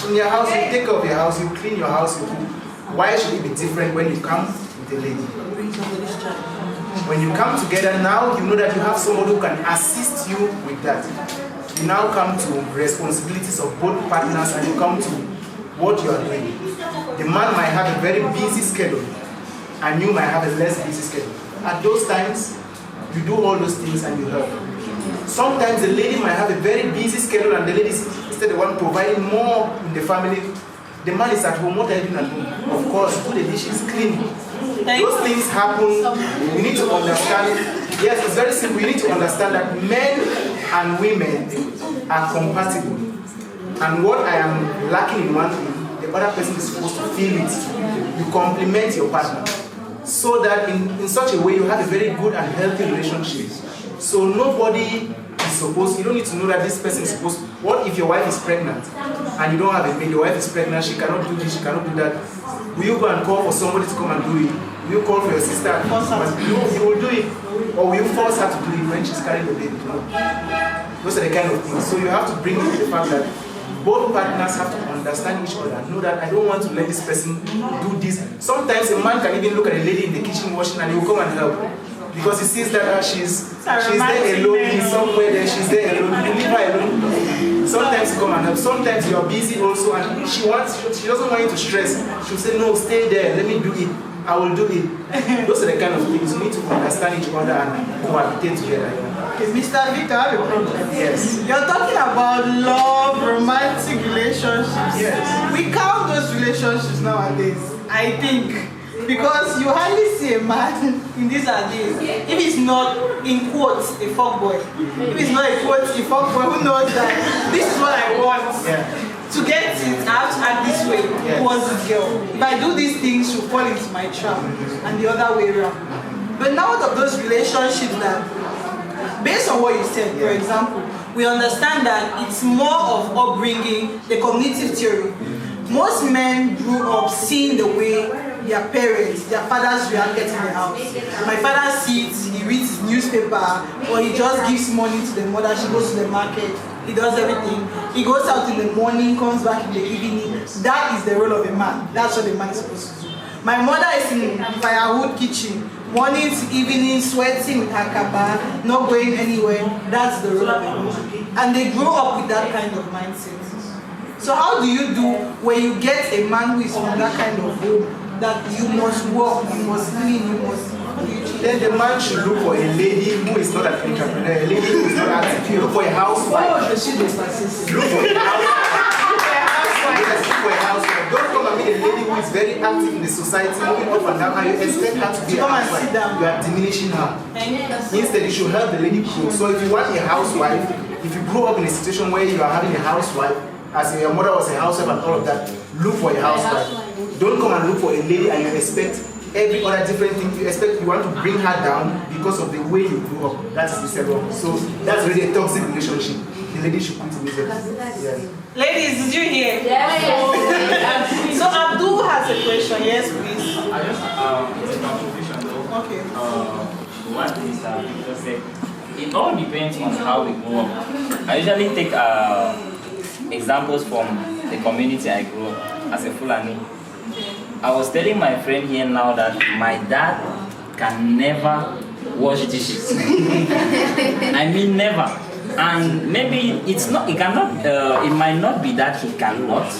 In your house, you take care of your house, you clean your house, you cook. Why should it be different when you come with a lady? When you come together now, you know that you have somebody who can assist you with that. You now come to responsibilities of both partners and you come to what you are doing. The man might have a very busy schedule and you might have a less busy schedule. At those times, you do all those things and you help. Sometimes the lady might have a very busy schedule and the lady is instead the one providing more in the family. The man is at home, what are you doing at home? Of course, do the dishes, clean. Those things happen. We need to understand. Yes, it's very simple. We need to understand that men and women are compatible. And what I am lacking in one thing, the other person is supposed to feel it. You complement your partner. So that in such a way you have a very good and healthy relationship. So nobody is supposed, you don't need to know that this person is supposed, what if your wife is pregnant and you don't have a baby, your wife is pregnant, she cannot do this, she cannot do that. Will you go and call for somebody to come and do it? Will you call for your sister and force her to do it? You will do it. Or will you force her to do it when she's carrying the baby? No. Those are the kind of things. So you have to bring it to the fact that both partners have to understand each other and know that I don't want to let this person do this. Sometimes a man can even look at a lady in the kitchen washing and he will come and help. Because he sees that she's there alone, he's somewhere there, she's there alone, you leave her alone. Sometimes you come and help, sometimes you are busy also and she doesn't want you to stress. She'll say, no, stay there, let me do it, I will do it. Those are the kind of things, you need to understand each other and cohabitate together. Okay, Mr. Victor, I have a problem. Yes. You're talking about love, romantic relationships. Yes. We count those relationships nowadays, I think. Because you hardly see a man in these days, if he's not, in quotes, a fuckboy. If he's not a quotes, a fuckboy, who knows that this is what I want. Yeah. To get it, I have to act this way towards this girl. If I do these things, she'll fall into my trap, and the other way around. But now of those relationships that, based on what you said, for example, we understand that it's more of upbringing, the cognitive theory. Most men grew up seeing the way their parents, their fathers reacted in the house. My father sits, he reads his newspaper, or he just gives money to the mother, she goes to the market, he does everything. He goes out in the morning, comes back in the evening. That is the role of a man. That's what a man is supposed to do. My mother is in firewood kitchen, morning to evening, sweating with her kaba, not going anywhere. That's the role of a man. And they grow up with that kind of mindset. So how do you do when you get a man who is from that kind of home, that you must work, you must clean, you must... Then the man should look for a lady who is not an entrepreneur, a lady who is not active. You look for a housewife. Oh, the shit is fascist. Look for a housewife. Yes, look for a housewife. Don't come and meet a lady who is very active in the society, moving up and down, and you expect her to be a housewife. You are diminishing her. Instead, you should help the lady grow. So if you want a housewife, if you grow up in a situation where you are having a housewife, as your mother was a housewife and all of that, look for a housewife. Don't come and look for a lady and you expect every other different thing. You expect you want to bring her down because of the way you grew up. That's the second. So that's really a toxic relationship. The lady should quit immediately. Yes. Ladies, did you hear? Yes. So Abdul has a question. Yes, please. I just it's a contribution though. Okay. One thing is just say, it all depends on how we grow up. I usually take examples from the community I grew up as a Fulani. I was telling my friend here now that my dad can never wash dishes. I mean never. And maybe it's not, it cannot, it might not be that he cannot,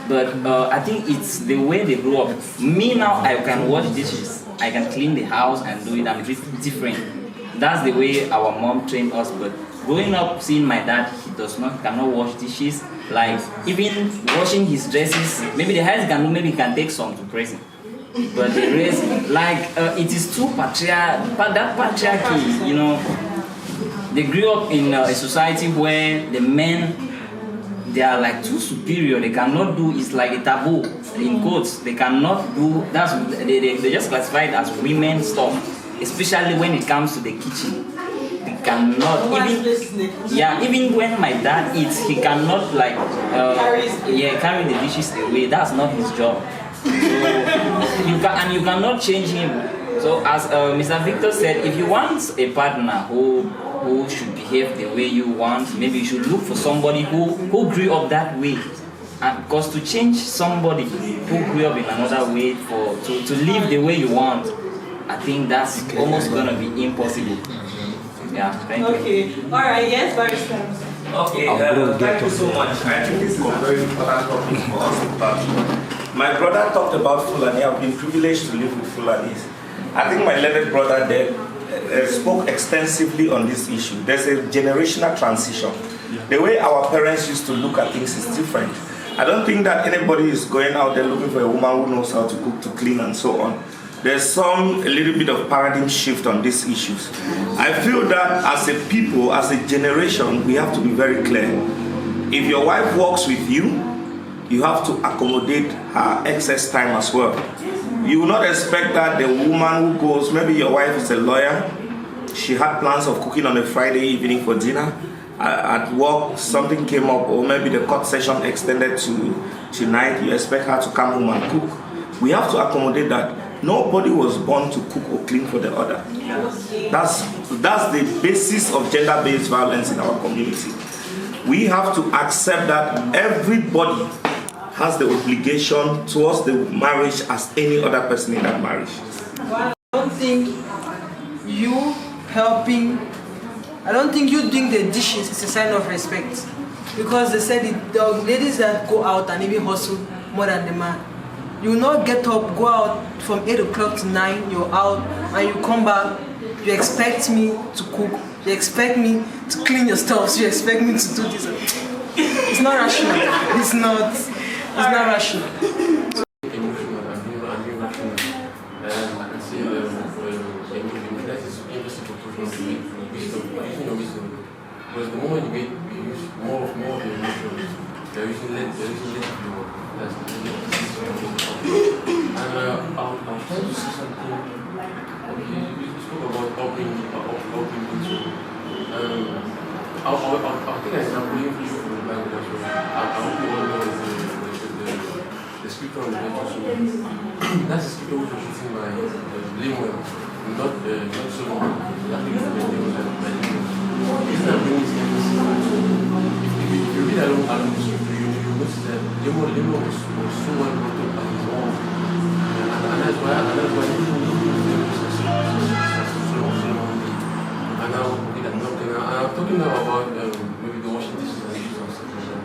but I think it's the way they grew up. Me now, I can wash dishes, I can clean the house and do it, I'm different. That's the way our mom trained us, but growing up seeing my dad, he cannot wash dishes, like even washing his dresses, maybe the highest he can do, maybe he can take some to prison. But the rest, like it is too patriarchy, you know. They grew up in a society where the men, they are like too superior. They cannot do, it's like a taboo, in quotes. They cannot do, they just classify it as women stuff, especially when it comes to the kitchen. They cannot, even when my dad eats, he cannot like, carry the dishes away. That's not his job. So, you cannot change him. So as Mr. Victor said, if you want a partner who should behave the way you want, maybe you should look for somebody who grew up that way. Because to change somebody who grew up in another way to live the way you want, I think that's almost gonna be impossible. Yeah, thank you. Okay. All right. Yes, Barrister. Okay, thank you so much. I think this is a very important topic for us to talk. My brother talked about Fulani. I've been privileged to live with Fulanis. I think my learned brother there spoke extensively on this issue. There's a generational transition. The way our parents used to look at things is different. I don't think that anybody is going out there looking for a woman who knows how to cook, to clean, and so on. There's a little bit of paradigm shift on these issues. I feel that as a people, as a generation, we have to be very clear. If your wife works with you, you have to accommodate her excess time as well. You will not expect that the woman who goes, maybe your wife is a lawyer, she had plans of cooking on a Friday evening for dinner. At work, something came up, or maybe the court session extended to tonight, you expect her to come home and cook. We have to accommodate that. Nobody was born to cook or clean for the other. That's the basis of gender-based violence in our community. We have to accept that everybody has the obligation towards the marriage as any other person in that marriage. I don't think you doing the dishes is a sign of respect, because they said the ladies that go out and even hustle more than the man. You will not get up, go out from 8 o'clock to 9, you're out, and you come back, you expect me to cook, you expect me to clean your stuff, you expect me to do this. It's not rational. It's not rational. Emotional and irrational. I can say that is inversely proportional to wisdom, using your wisdom. Because the moment you use more of your emotions, you're using less of your. That's the thing. And I was trying to see something. Okay, you spoke about helping people. I think I example you from the Bible as well. I hope you all know the scripture on the Bible. That's the scripture which was written by Lemuel, not Solomon. That is the Lemuel. Isn't that bringing this emphasis? If you read along the scripture, you notice that Lemuel was so well brought up by his mom. And that's why he didn't need Solomon. And now, I'm talking now about maybe the washing dishes and issues and stuff like that.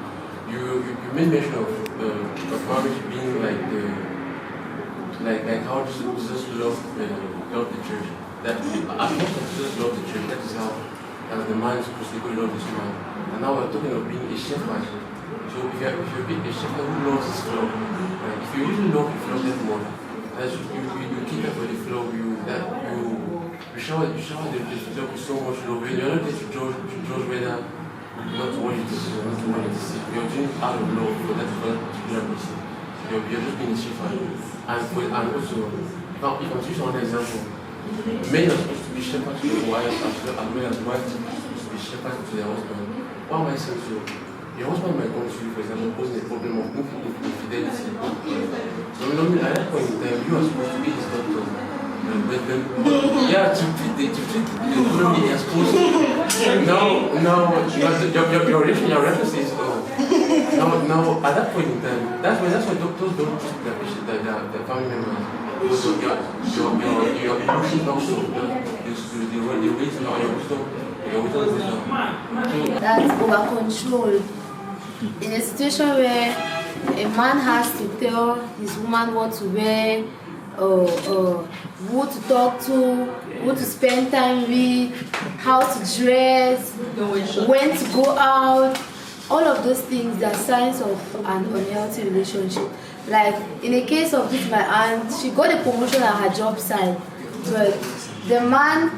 You made mention of marriage being like how Jesus loved the church. That as much as Jesus loved the church, that is how as the man is supposed to love this man. And now we're talking of being a shepherd. So if you're being a shepherd who loves his flock, right? If you really love the flock that more, you cater for the flock, you shower the flock with so much love. You're not there to judge whether not what it is or not what it is. You're doing it out of love for that particular person. You're just being a shepherd. And also, if I'm to use another example, men are supposed to be shepherds to their wives as well as wives are supposed to be shepherds to their husband. What am I saying to you? Your husband might come to you, for example, posing a problem of infidelity. So at that point in time, you are supposed to be his doctor. To treat the problem he has posed. Now, your reference is now at that point in time, that's why doctors don't treat their family members. So your emotions also, the reason or your wisdom goes down. That's over control. In a situation where a man has to tell his woman what to wear, who to talk to, who to spend time with, how to dress, when to go out, all of those things are signs of an unhealthy relationship. Like in the case of this, my aunt, she got a promotion at her job site, but the man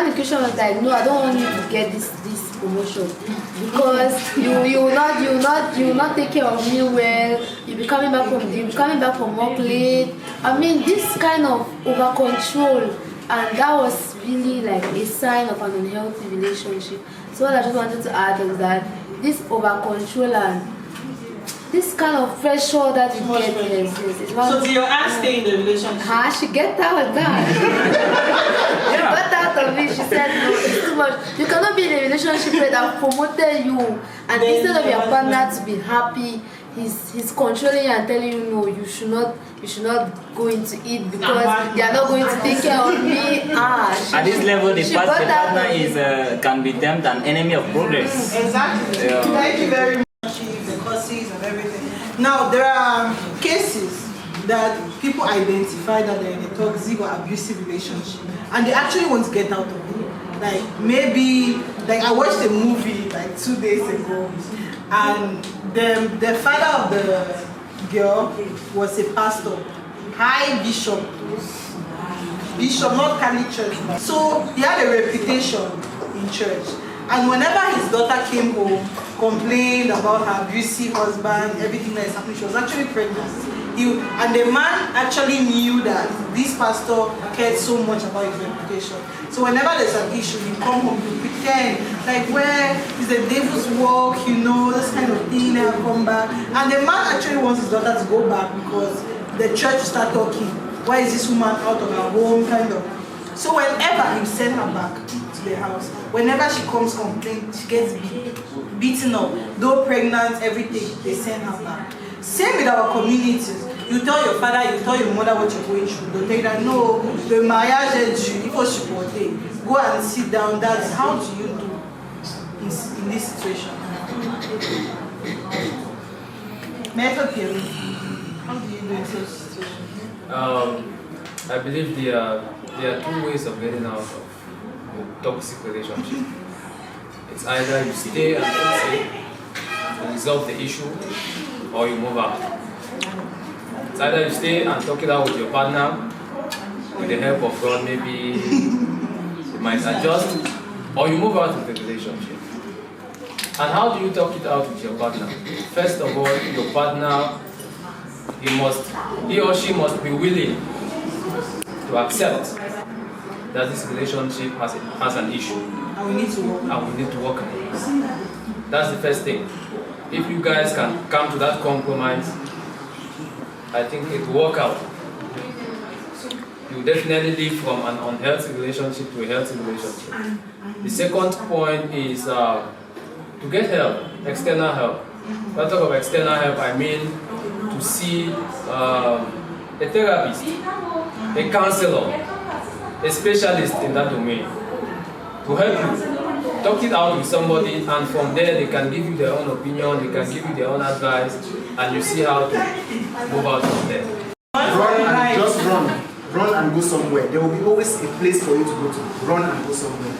in question was like, no, I don't want you to get this promotion because you will not take care of me well. You'll be coming back from work late. I mean, this kind of over control, and that was really like a sign of an unhealthy relationship. So what I just wanted to add is that this over control and this kind of pressure that you get is so did your aunt stay in the relationship? She get out of that. She got out of it. She said, no, it's too much. You cannot be in a relationship where they have promoted you, and instead of your partner to be happy, he's controlling you and telling you no, you should not go into it because they are not going to take care of me. At this level, the partner is can be termed an enemy of progress. Exactly. Yeah. Thank you very much. The causes and everything. Now there are cases that people identify that they're in a toxic or abusive relationship, and they actually want to get out of it. Like maybe, like I watched a movie like 2 days ago, and the father of the girl was a pastor, high bishop, not Catholic church. So he had a reputation in church, and whenever his daughter came home, complained about her abusive husband, everything that is happening, she was actually pregnant. And the man actually knew that this pastor cared so much about his reputation. So whenever there's an issue, he come home, he pretend like, where is the devil's work, this kind of thing, and come back. And the man actually wants his daughter to go back because the church will start talking. Why is this woman out of her home, kind of. So whenever he send her back to the house, whenever she comes complaining, she gets beaten up, though pregnant, everything, they send her back. Same with our communities. You tell your father, you tell your mother what you're going through. They'll tell you that, no, the mariage is due, go and sit down. That's how do you do in this situation? Method theory. How do you do in such situations? I believe there are two ways of getting out of a toxic relationship. It's either you stay and to resolve the issue, or you move out. It's either you stay and talk it out with your partner, with the help of God, maybe you might adjust, or you move out of the relationship. And how do you talk it out with your partner? First of all, your partner, he or she must be willing to accept that this relationship has an issue. And we need to work on it. That's the first thing. If you guys can come to that compromise, I think it will work out. You definitely leave from an unhealthy relationship to a healthy relationship. The second point is to get help, external help. When I talk of external help, I mean to see a therapist, a counselor, a specialist in that domain to help you. Talk it out with somebody, and from there they can give you their own opinion, they can give you their own advice, and you see how to move out from there. Run and go somewhere. There will be always a place for you to go to. Run and go somewhere.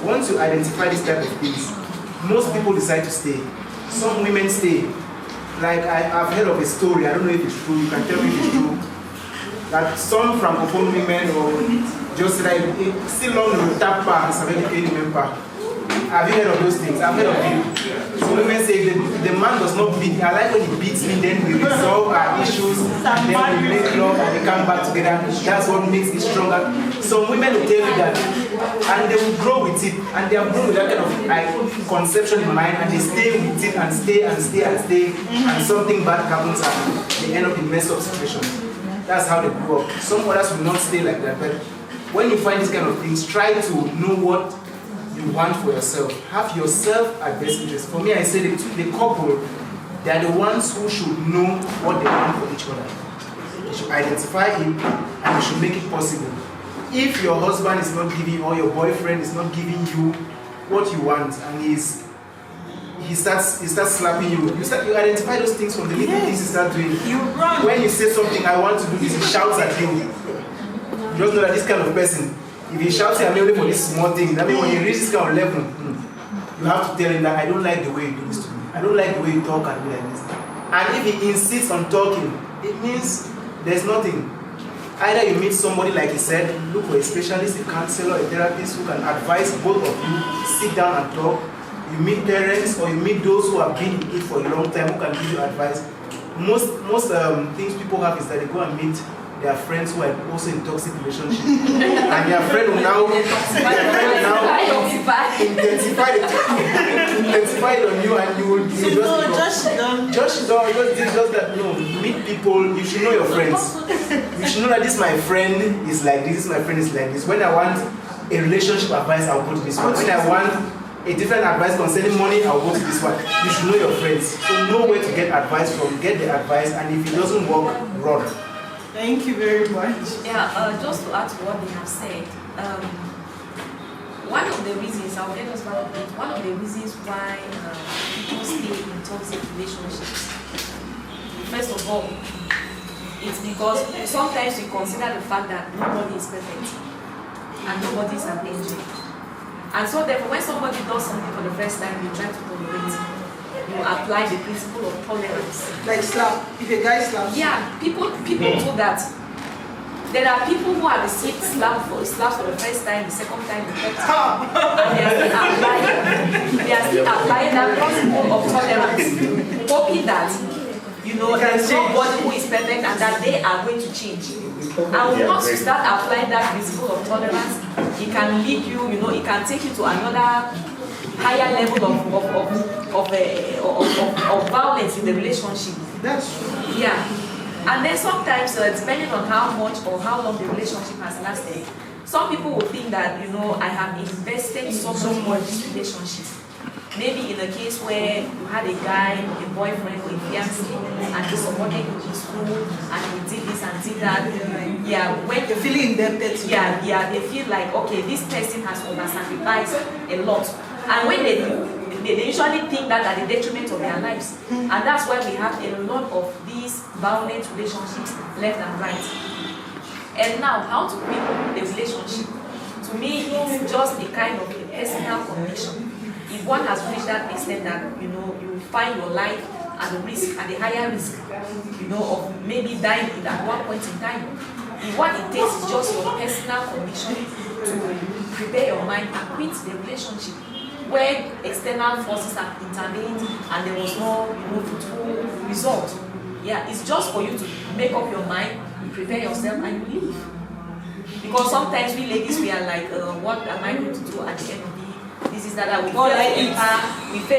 Once you identify this type of things, most people decide to stay. Some women stay. Like I've heard of a story, I don't know if it's true, you can tell me if it's true, that some Francophone women or just like still long the tap parts of any member. Have you heard of those things? I've heard of it. So women say the man does not beat me. I like when he beats me, then we resolve our issues, then we make love and we come back together. That's what makes it stronger. Some women will tell you that, and they will grow with it, and they are grown with that kind of conception in mind, and they stay with it and stay and stay and stay, and something bad happens and they end up in messed up situations. That's how they grow up. Some others will not stay like that, but when you find these kind of things, try to know what you want for yourself. Have yourself at best interest. For me, I say the couple, they are the ones who should know what they want for each other. They should identify it and they should make it possible. If your husband is not giving or your boyfriend is not giving you what you want and he starts slapping you, you identify those things from the little things he starts doing. You run. When you say something, I want to do this, he shouts at you. Just know that this kind of person, if he shouts at me only for this small thing, that means when you reach this kind of level, you have to tell him that I don't like the way you do this to me. I don't like the way you talk at me like this. And if he insists on talking, it means there's nothing. Either you meet somebody, like he said, look for a specialist, a counselor, a therapist who can advise both of you, sit down and talk. You meet parents or you meet those who have been in it for a long time who can give you advice. Most things people have is that they go and meet their friends who are also in toxic relationships, and their friend will now intensify it on you, and you will just that meet people. You should know your friends. You should know that this my friend is like this my friend is like this. When I want a relationship advice, I'll go to this one. When I want a different advice concerning money, I'll go to this one. You should know your friends. So know where to get advice from, get the advice, and if it doesn't work, run. Thank you very much. Yeah, just to add to what they have said, one of the reasons, I'll get us back a bit, one of the reasons why people stay in toxic relationships, first of all, it's because sometimes we consider the fact that nobody is perfect and nobody is an angel. And so therefore, when somebody does something for the first time, you try to tolerate it. You apply the principle of tolerance. Like slap. If a guy slaps. Yeah, people do that. There are people who have received slaps for the first time, the second time, the third time, and they are still applying that principle of tolerance, hoping that there's nobody who is perfect and that they are going to change. And once you start applying that principle of tolerance, it can lead you, it can take you to another higher level of violence in the relationship. That's true. Yeah. And then sometimes, depending on how much or how long the relationship has lasted, some people will think that, I have invested so much in this relationship. Maybe in a case where you had a guy, a boyfriend or a fiancé, and he supported you in school, and he did this and did that. Yeah, when you feel indebted to yeah, they feel like, okay, this person has over-sacrificed a lot. And when they do, they usually think that at the detriment of their lives. And that's why we have a lot of these violent relationships left and right. And now, how to quit the relationship? To me, it's just a kind of a personal condition. If one has reached that extent that, you find your life at the risk, at the higher risk, of maybe dying at one point in time, if what it takes is just your personal condition to prepare your mind and quit the relationship, when external forces have intervened and there was no fruitful result. Yeah, it's just for you to make up your mind, prepare yourself, and you leave. Because sometimes we ladies, we are like, what am I going to do at the end of the day? This is that we fail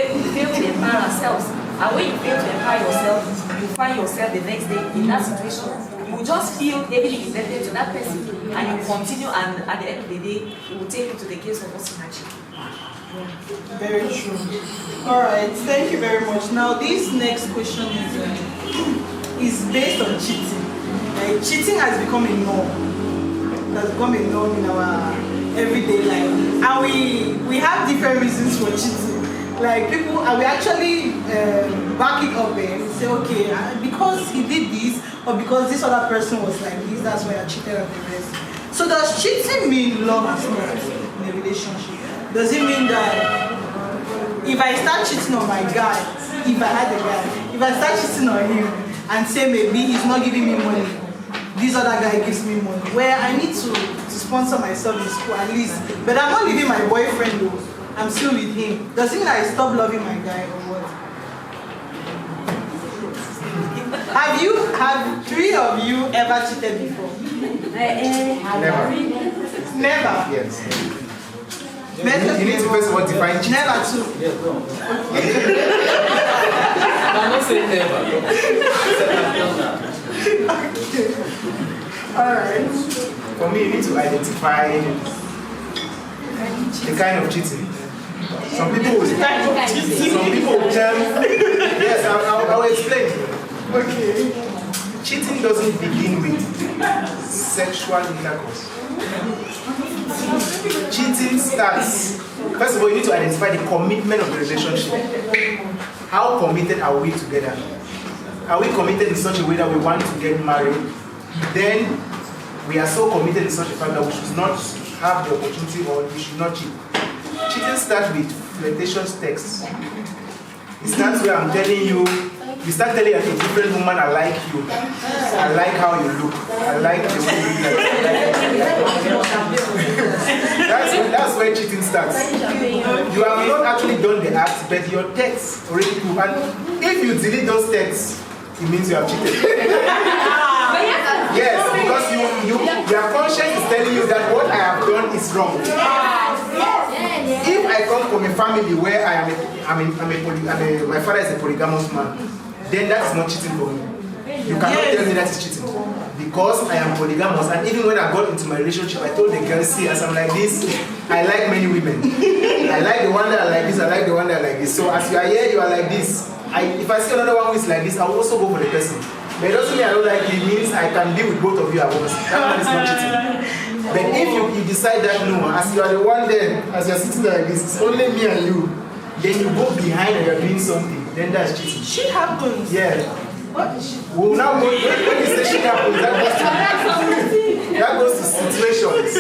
to empower ourselves. And when you fail to empower yourself, you find yourself the next day in that situation. You will just feel heavily indebted to that person, and you continue, and at the end of the day, it will take you to the case of Osinachi. Very true. Alright, thank you very much. Now this next question is based on cheating. Cheating has become a norm. It has become a norm in our everyday life. And we have different reasons for cheating. Like people, and we actually back it up and say, okay, because he did this, or because this other person was like this, that's why I cheated on the rest. So does cheating mean love has lost in a relationship? Does it mean that if I start cheating on my guy, if I had a guy, if I start cheating on him and say maybe he's not giving me money, this other guy gives me money, where I need to sponsor myself in school at least, but I'm not leaving my boyfriend though, I'm still with him. Does it mean I stop loving my guy or what? Have three of you ever cheated before? Never. Never? Yes. You need to first of all define cheating. Never too. I'm not saying never. Alright. For me, you need to identify the kind of cheating. Some people will tell yes, I will explain. Okay. Cheating doesn't begin with sexual intercourse. Cheating starts, first of all, you need to identify the commitment of the relationship. How committed are we together? Are we committed in such a way that we want to get married? Then we are so committed in such a fact that we should not have the opportunity, or we should not cheat. Cheating starts with flirtatious texts. It starts where I'm telling you, you start telling a different woman, I like you, I like how you look, I like the way you look. That's where cheating starts. You have not actually done the act, but your texts already prove. And if you delete those texts, it means you have cheated. Yes, because your conscience is telling you that what I have done is wrong. If I come from a family where my father is a polygamous man, then that is not cheating for me. You cannot tell me that is cheating. Because I am polygamous, and even when I got into my relationship, I told the girl, see, as I'm like this, I like many women. I like the one that I like this, I like the one that I like this. So as you are here, you are like this. If I see another one who is like this, I will also go for the person. But it doesn't mean I don't like it. It means I can deal with both of you at once. That one is not cheating. But if you decide that no, as you are the one there, as you are sitting there like this, it's only me and you, then you go behind and you are doing something, then that's cheating. Shit happens. Yeah. What is shit? Well, now when you say shit happens, that goes to situations.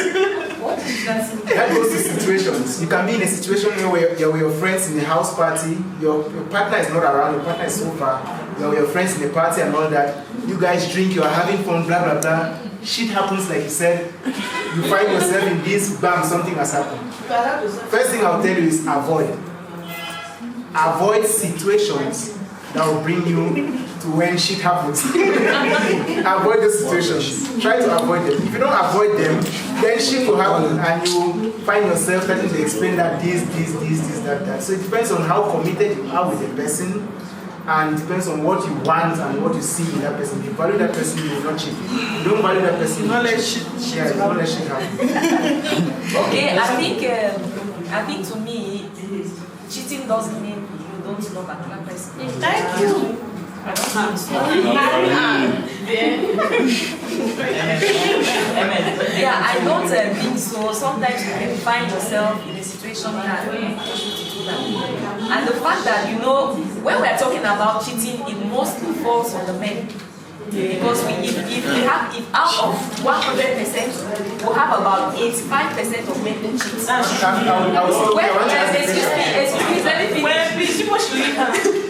That goes to situations. You can be in a situation where you're with your friends in a house party, your partner is not around, your partner is so far, you're with your friends in a party and all that, you guys drink, you are having fun, blah blah blah. Shit happens, like you said, you find yourself in this, bam, something has happened. First thing I'll tell you is avoid. Avoid situations that will bring you to when shit happens. Avoid those situations. Try to avoid them. If you don't avoid them, then shit will happen and you find yourself starting to explain that this, that. So it depends on how committed you are with the person, and it depends on what you want and what you see in that person. If you value that person, you will not cheat. If you don't value that person, you not let shit happen. Okay, I think to me, cheating doesn't mean you don't love another person. Thank you. I don't think so. Yeah, I don't think so. Sometimes you can find yourself in a situation that you should do that. And the fact that, you know, when we're talking about cheating, it mostly falls on the men. Because if out of 100%, we have about 85% of men who cheat.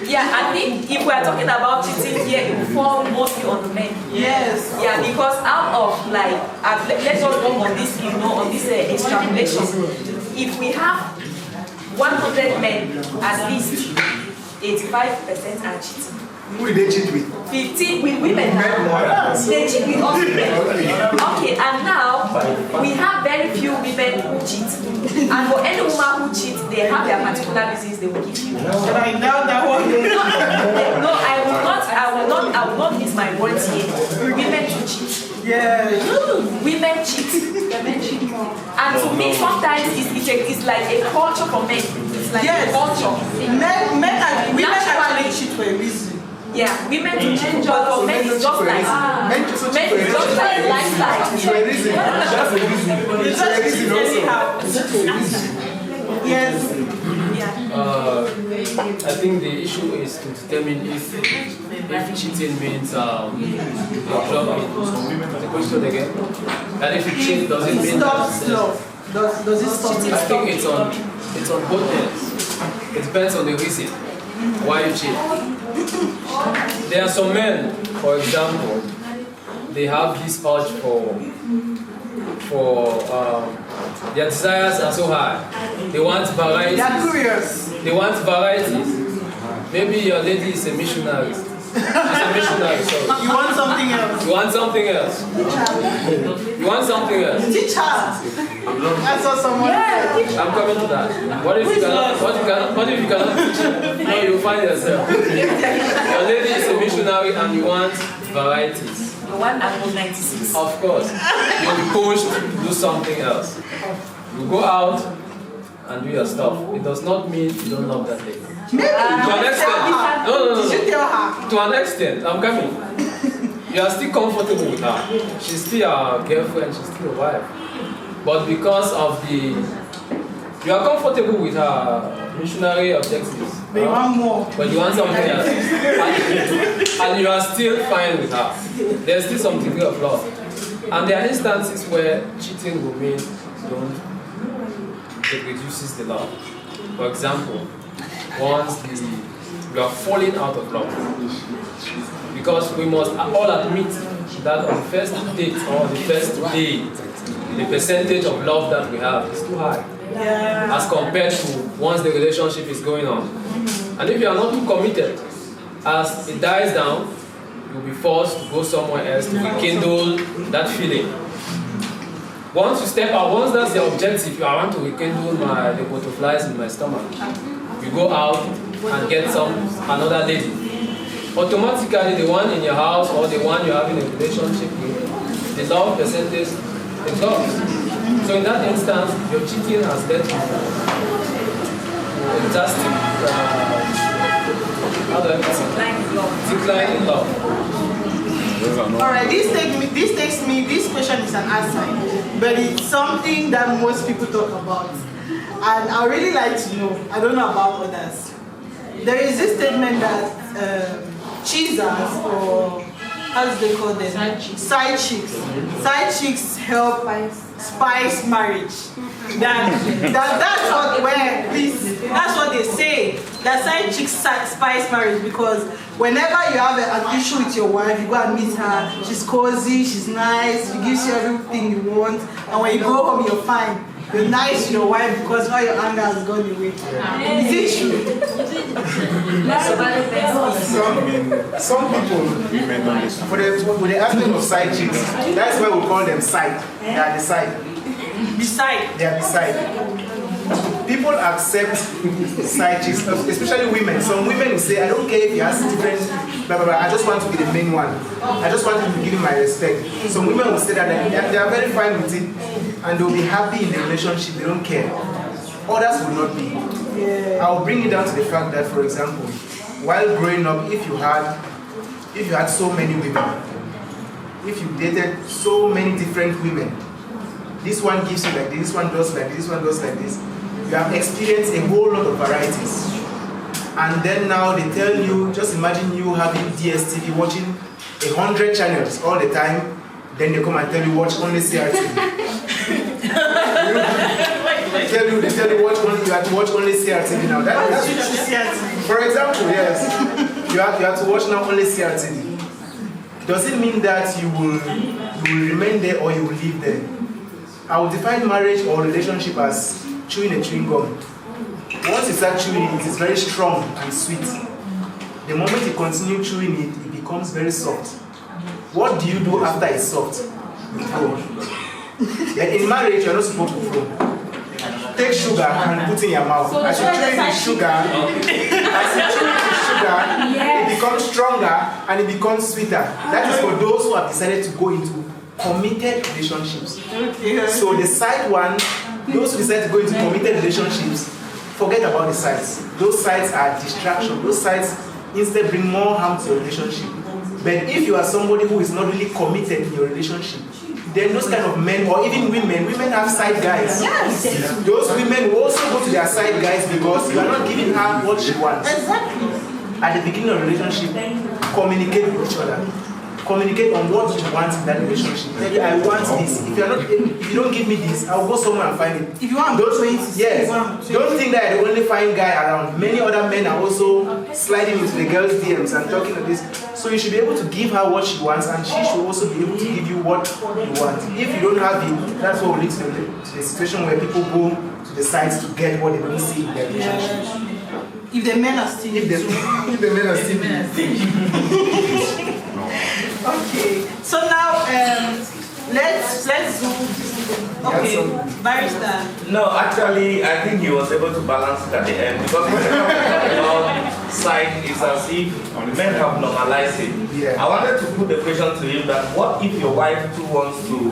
Yeah, I think if we are talking about cheating here, it will fall mostly on the men. Yes. Yeah, because out of like, let's just go on this, you know, on this extrapolation. If we have 100 men, at least 85% are cheating. Who did they cheat with? 15 with women now. They cheat with us women. Okay, and now we have very few women who cheat. And for any woman who cheats, they have their particular reasons they will give you. But I doubt that one. No, I will not miss my words here. Women do cheat. Yeah. Women cheat. And to me, sometimes it's like a culture for men. It's like a culture. Women actually cheat for a reason. Yeah, women do cheat, but for men it's just like men is just like a lifestyle. It's for a reason. That's a reason. It's for a reason also. Yes. I think the issue is to determine if cheating means the question again. And if you cheat, does it mean does it stop? I think it's on both ends. It depends on the reason why you cheat. There are some men, for example, they have this urge for their desires are so high. They want varieties. They are curious. They want varieties. Maybe your lady is a missionary. She's a missionary, so You want something else. you want something else. You want something else. Teach her. I saw someone. I'm coming to that. What if you cannot teach her? No, you find yourself. Your lady is a missionary and you want varieties. The one that was 96. Of course. You'll be pushed to do something else. You go out and do your stuff. It does not mean you don't love that lady. Maybe. To an extent. No. Did you tell her? To an extent. I'm coming. You are still comfortable with her. She's still your girlfriend. She's still your wife. But because of you are comfortable with her missionary objectives. But you want more. But you want something else. And you are still fine with her. There's still some degree of love. And there are instances where cheating will mean it reduces the love. For example, once you are falling out of love. Because we must all admit that on the first date or the first day, the percentage of love that we have is too high. Yeah. As compared to once the relationship is going on. And if you are not too committed, as it dies down, you'll be forced to go somewhere else to rekindle that feeling. Once you step out, once that's the objective, I want to rekindle the butterflies in my stomach. You go out and get another lady. automatically the one in your house or the one you're having a relationship with, the love percentage drops. So in that instance, your cheating has led to a drastic decline in love. Alright, this question is an aside, but it's something that most people talk about. And I really like to know, I don't know about others. There is this statement that cheesers, or how do they call them? Side chicks help spice marriage. That's what they say. That side chicks spice marriage, because whenever you have an issue with your wife, you go and meet her. She's cozy, she's nice, she gives you everything you want, and when you go home, you're fine. You're nice to your wife because all your anger has gone away. Is it true? Some people, for the aspect of side chicks, that's why we call them side. They are the side. Beside. They are beside. People accept side chicks, especially women. Some women will say, I don't care if he has different, blah, blah, blah. I just want to be the main one. I just want to give him my respect. Some women will say that they are very fine with it and they'll be happy in the relationship, they don't care. Others will not be. I'll bring it down to the fact that, for example, while growing up, if you had so many women, if you dated so many different women, this one gives you like this, this one does like this, this one does like this. You have experienced a whole lot of varieties. And then now they tell you, just imagine you having DSTV watching 100 channels all the time, then they come and tell you watch only CRTV. They tell you you have to watch only CRTV now. That's for example, yes. You have to watch now only CRTV. Does it mean that you will remain there or you will leave there? I would define marriage or relationship as chewing a chewing gum. Once you start chewing it, it is very strong and sweet. The moment you continue chewing it, it becomes very soft. What do you do after it's soft? You throw. But in marriage, you're not supposed to throw. Take sugar and put in your mouth. As you chew the sugar, it becomes stronger and it becomes sweeter. That is for those who have decided to go into committed relationships. So the side one, those who decide to go into committed relationships, forget about the sides. Those sides are distraction. Those sides instead bring more harm to your relationship. But if you are somebody who is not really committed in your relationship, then those kind of men, or even women have side guys. Yes. Those women will also go to their side guys because you are not giving her what she wants. Exactly. At the beginning of the relationship, communicate with each other. Communicate on what you want in that relationship. Maybe I want this. If you don't give me this, I'll go somewhere and find it. If you want don't think that you're the only fine guy around. Many other men are also sliding into the girl's DMs and talking to this. So you should be able to give her what she wants, and she should also be able to give you what you want. If you don't have it, that's what will lead to the situation where people go to the sides to get what they don't see in their relationship. If the men are still if the men are still Okay, so now let's okay, barrister. No, actually, I think he was able to balance it at the end because when about side is as if men have normalized it. Yeah. I wanted to put the question to him that what if your wife too wants to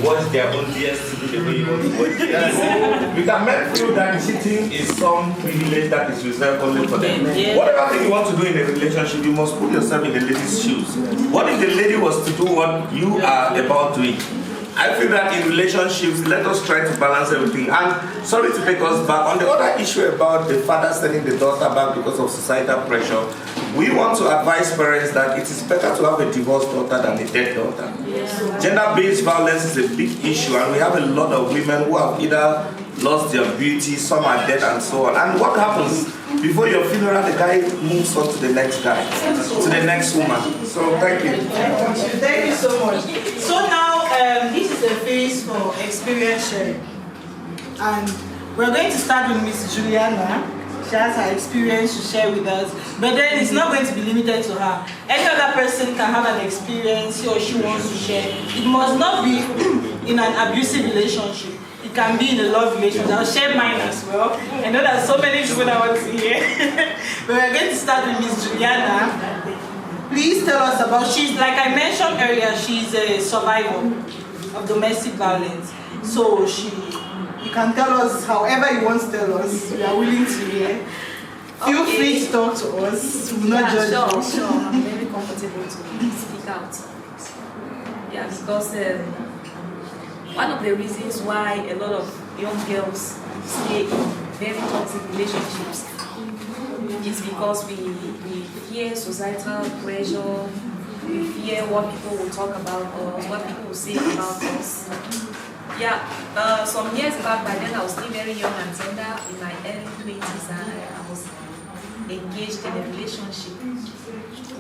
watch their own DSTV the way you want to watch it? Because men feel that cheating is some privilege that is reserved only for them. Yeah. Whatever thing you want to do in a relationship, you must put yourself in the lady's shoes. What if the lady was to do what you are about doing? I feel that in relationships, let us try to balance everything. And sorry to take us back, on the other issue about the father sending the daughter back because of societal pressure, we want to advise parents that it is better to have a divorced daughter than a dead daughter. Yeah. Gender-based violence is a big issue, and we have a lot of women who have either lost their beauty, some are dead, and so on. And what happens? Before your funeral, the guy moves on to the next guy, to the next woman. So thank you. Thank you so much. So now, this is the phase for experience sharing. And we're going to start with Miss Juliana. She has her experience to share with us. But then it's not going to be limited to her. Any other person can have an experience he or she wants to share. It must not be in an abusive relationship. It can be in a love relationship. I'll share mine as well. I know there's so many people that want to hear. But we're going to start with Miss Juliana. Please tell us about, she's, like I mentioned earlier, she's a survivor of domestic violence. So you can tell us however you want to tell us. We are willing to hear. Feel free to talk to us. We will not judge you. Sure. I'm very comfortable to speak out. Yeah, because one of the reasons why a lot of young girls stay in very toxic relationships is because we fear societal pressure, we fear what people will talk about us, what people will say about us. Yeah, some years back, by then I was still very young and tender, in my early 20s, and I was engaged in a relationship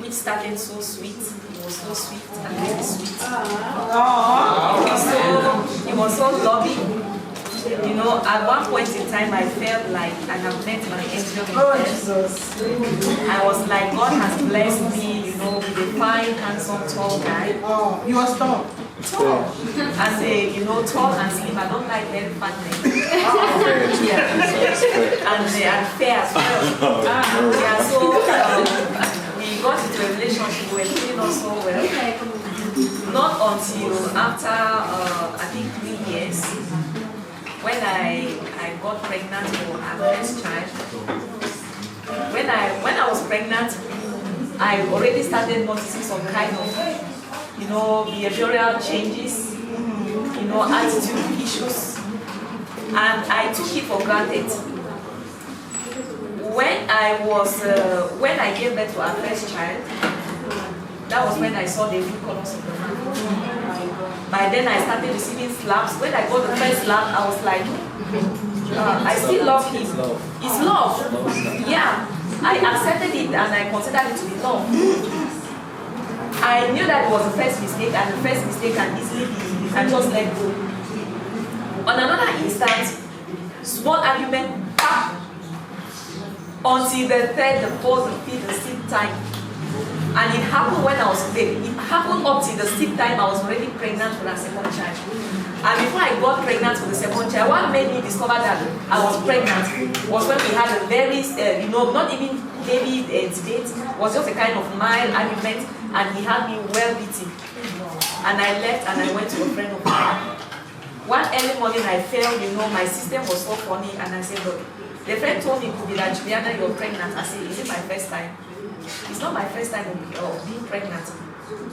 which started so sweet. It was so sweet and very sweet. It was so loving. You know, at one point in time, I felt like I have met my angel in heaven. I was like, God has blessed me, you know, with a fine, handsome, tall guy. Oh, you are tall. Tall. And you know, tall and slim. I don't like very fat men. Yeah. And fair as well. Yeah, so we got into a relationship, we were doing us so well. Not until after, I think 3 years, when I got pregnant for our first child. When I was pregnant, I already started noticing some kind of, you know, behavioral changes, you know, attitude issues, and I took it for granted. When I gave birth to our first child, that was when I saw the root colors of the man. By then I started receiving slaps. When I got the first slap, I was like, I still love him. It's love. Yeah. I accepted it and I considered it to be love. I knew that it was the first mistake, and the first mistake can easily be, you can just let go. On another instance, small argument, until the third, the fourth, the fifth, the sixth time. And it happened when I was big. It happened up till the sixth time I was already pregnant for a second child. And before I got pregnant for the second child, what made me discover that I was pregnant was when we had a very, you know, not even heavy debate, was just a kind of mild argument, and he had me well beaten. And I left and I went to a friend of mine. One early morning I felt, you know, my system was so funny, and I said, look, the friend told me, could be that Juliana, you're pregnant. I said, is it my first time? It's not my first time of being pregnant.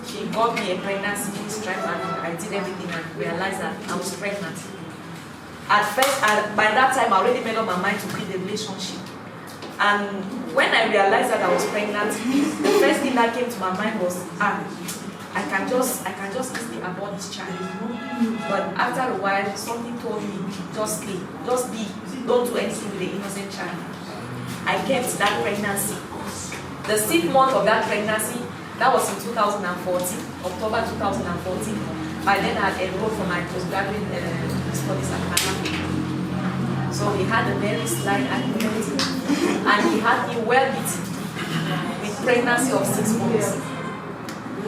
She got me a pregnancy stripe, and I did everything and realized that I was pregnant. At first, by that time, I already made up my mind to quit the relationship. And when I realized that I was pregnant, the first thing that came to my mind was, I can just easily abort this child. But after a while, something told me, just be, don't do anything with the innocent child. I kept that pregnancy. The 6th month of that pregnancy, that was in 2014, October 2014. By then I had enrolled for my postgraduate studies at Canada. So we had a very slight argument, and he had me well beaten with pregnancy of 6 months.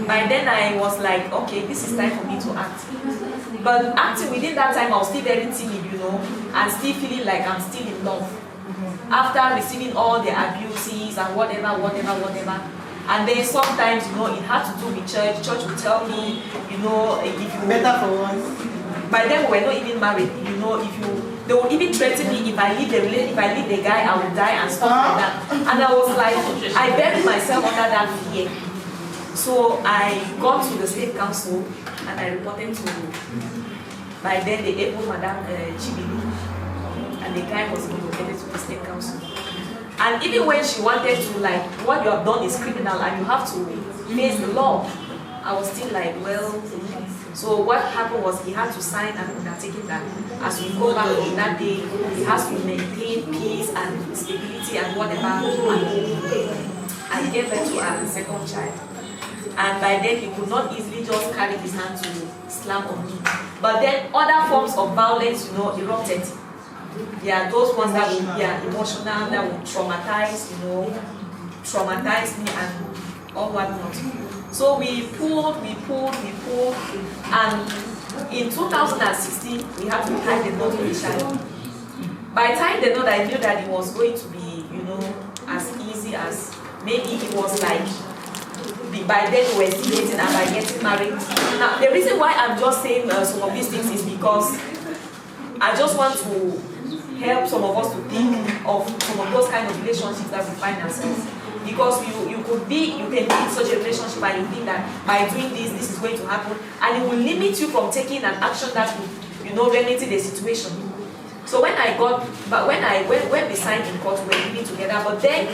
By then I was like, okay, this is time for me to act. But acting within that time, I was still very timid, you know, and still feeling like I'm still in love. After receiving all the abuses and whatever. And then sometimes, you know, it had to do with church. Church would tell me, you know, if you... Better for once. By then we were not even married, you know, they would even threaten me, if I leave the guy, I will die and stuff like that. And I was like, I buried myself under that fear. So I got to the state council and I reported to, by then the able Madam Chibili, and the guy was relocated to the state council. And even when she wanted to, like, what you have done is criminal and you have to face the law, I was still like, well, so what happened was he had to sign an undertaking that as we go back on that day, he has to maintain peace and stability and whatever. And I gave birth to our second child. And by then he could not easily just carry his hand to slam on me. But then other forms of violence, you know, erupted. There are those ones that will be emotional, that will traumatize me and all whatnot. So we pulled, and in 2016 we had to tie the knot with the child. By tying the knot, I knew that it was going to be, you know, as easy as maybe it was like by then we were still dating and by getting married. Now, the reason why I'm just saying some of these things is because I just want to help some of us to think of some of those kind of relationships that we find ourselves. Because you can be in such a relationship and you think that by doing this is going to happen, and it will limit you from taking an action that will, remedy the situation. So when we signed in court, we were living together, but then,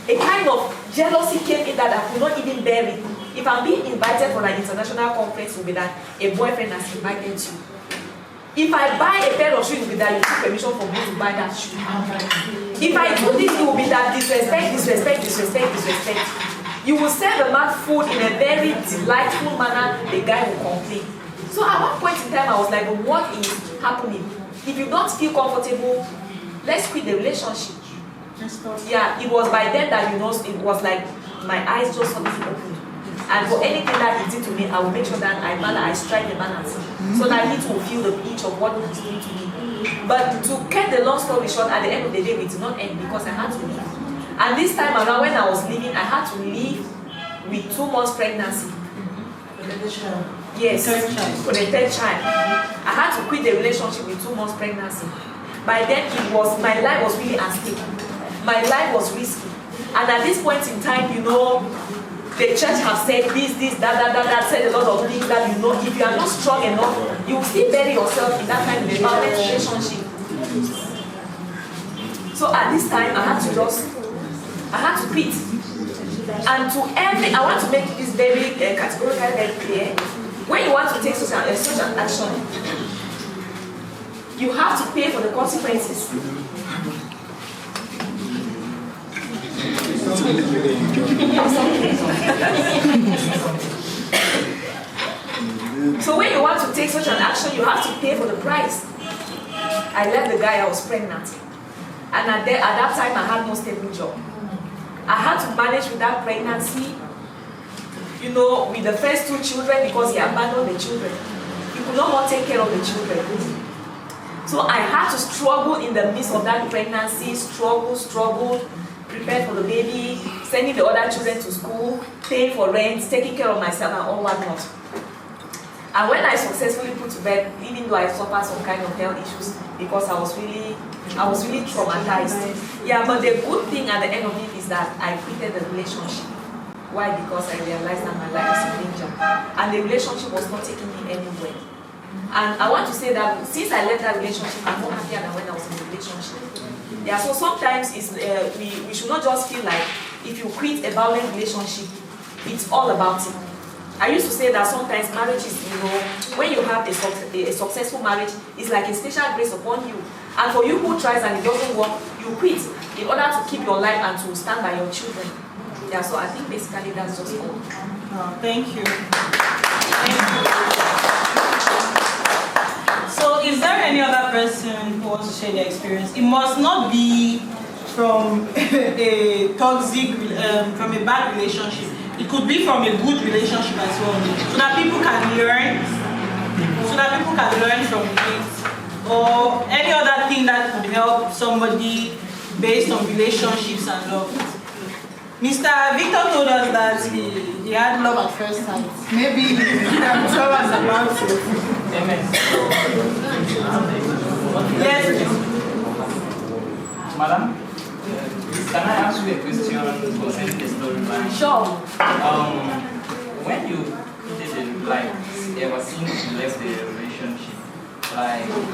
a kind of jealousy came in that I could not even bear it. If I'm being invited for an international conference, it will be that a boyfriend has invited you. If I buy a pair of shoes, it will be that you take permission for me to buy that shoe. If I do this, it will be that disrespect. You will serve the man food in a very delightful manner, the guy will complain. So at one point in time, I was like, but what is happening? If you don't feel comfortable, let's quit the relationship. Yeah, it was by then that, it was like my eyes just suddenly opened. And for anything that he did to me, I will make sure that I strike the balance so that he will feel the pinch of what he's doing to me. But to cut the long story short, at the end of the day, it did not end because I had to leave. And this time around, when I was leaving, I had to leave with 2 months pregnancy. Yes, for the third child. I had to quit the relationship with 2 months pregnancy. By then, my life was really unstable. My life was risky. And at this point in time, the church have said this, that, said a lot of things that if you are not strong enough, you will still bury yourself in that kind of a violent relationship. So at this time, I had to quit. And I want to make this very categorically very clear. When you want to take such an action, you have to pay for the consequences. So when you want to take such an action, you have to pay for the price. I left the guy, I was pregnant. And at that time, I had no stable job. I had to manage with that pregnancy, with the first 2 children because he abandoned the children. He could not more take care of the children. So I had to struggle in the midst of that pregnancy, struggle, prepare for the baby, sending the other children to school, paying for rent, taking care of myself and all whatnot. And when I successfully put to bed, even though I suffered some kind of health issues, because I was really traumatized. Yeah, but the good thing at the end of it is that I quitted the relationship. Why? Because I realized that my life is in danger. And the relationship was not taking me anywhere. And I want to say that since I left that relationship, I'm more happier than when I was in the relationship. Yeah, so sometimes we should not just feel like if you quit a violent relationship, it's all about it. I used to say that sometimes marriage is, when you have a successful marriage, it's like a special grace upon you. And for you who tries and it doesn't work, you quit in order to keep your life and to stand by your children. Yeah, so I think basically that's just all. Thank you. So is there any other person who wants to share their experience? It must not be from a toxic, from a bad relationship. It could be from a good relationship as well, so that people can learn, from it, or any other thing that could help somebody based on relationships and love. Mr. Victor told us that he had love at first sight. Maybe he can tell us about it. Amen. Yes. Madam, can I ask you a question concerning the storyline? Sure. When you did ever since you left the relationship,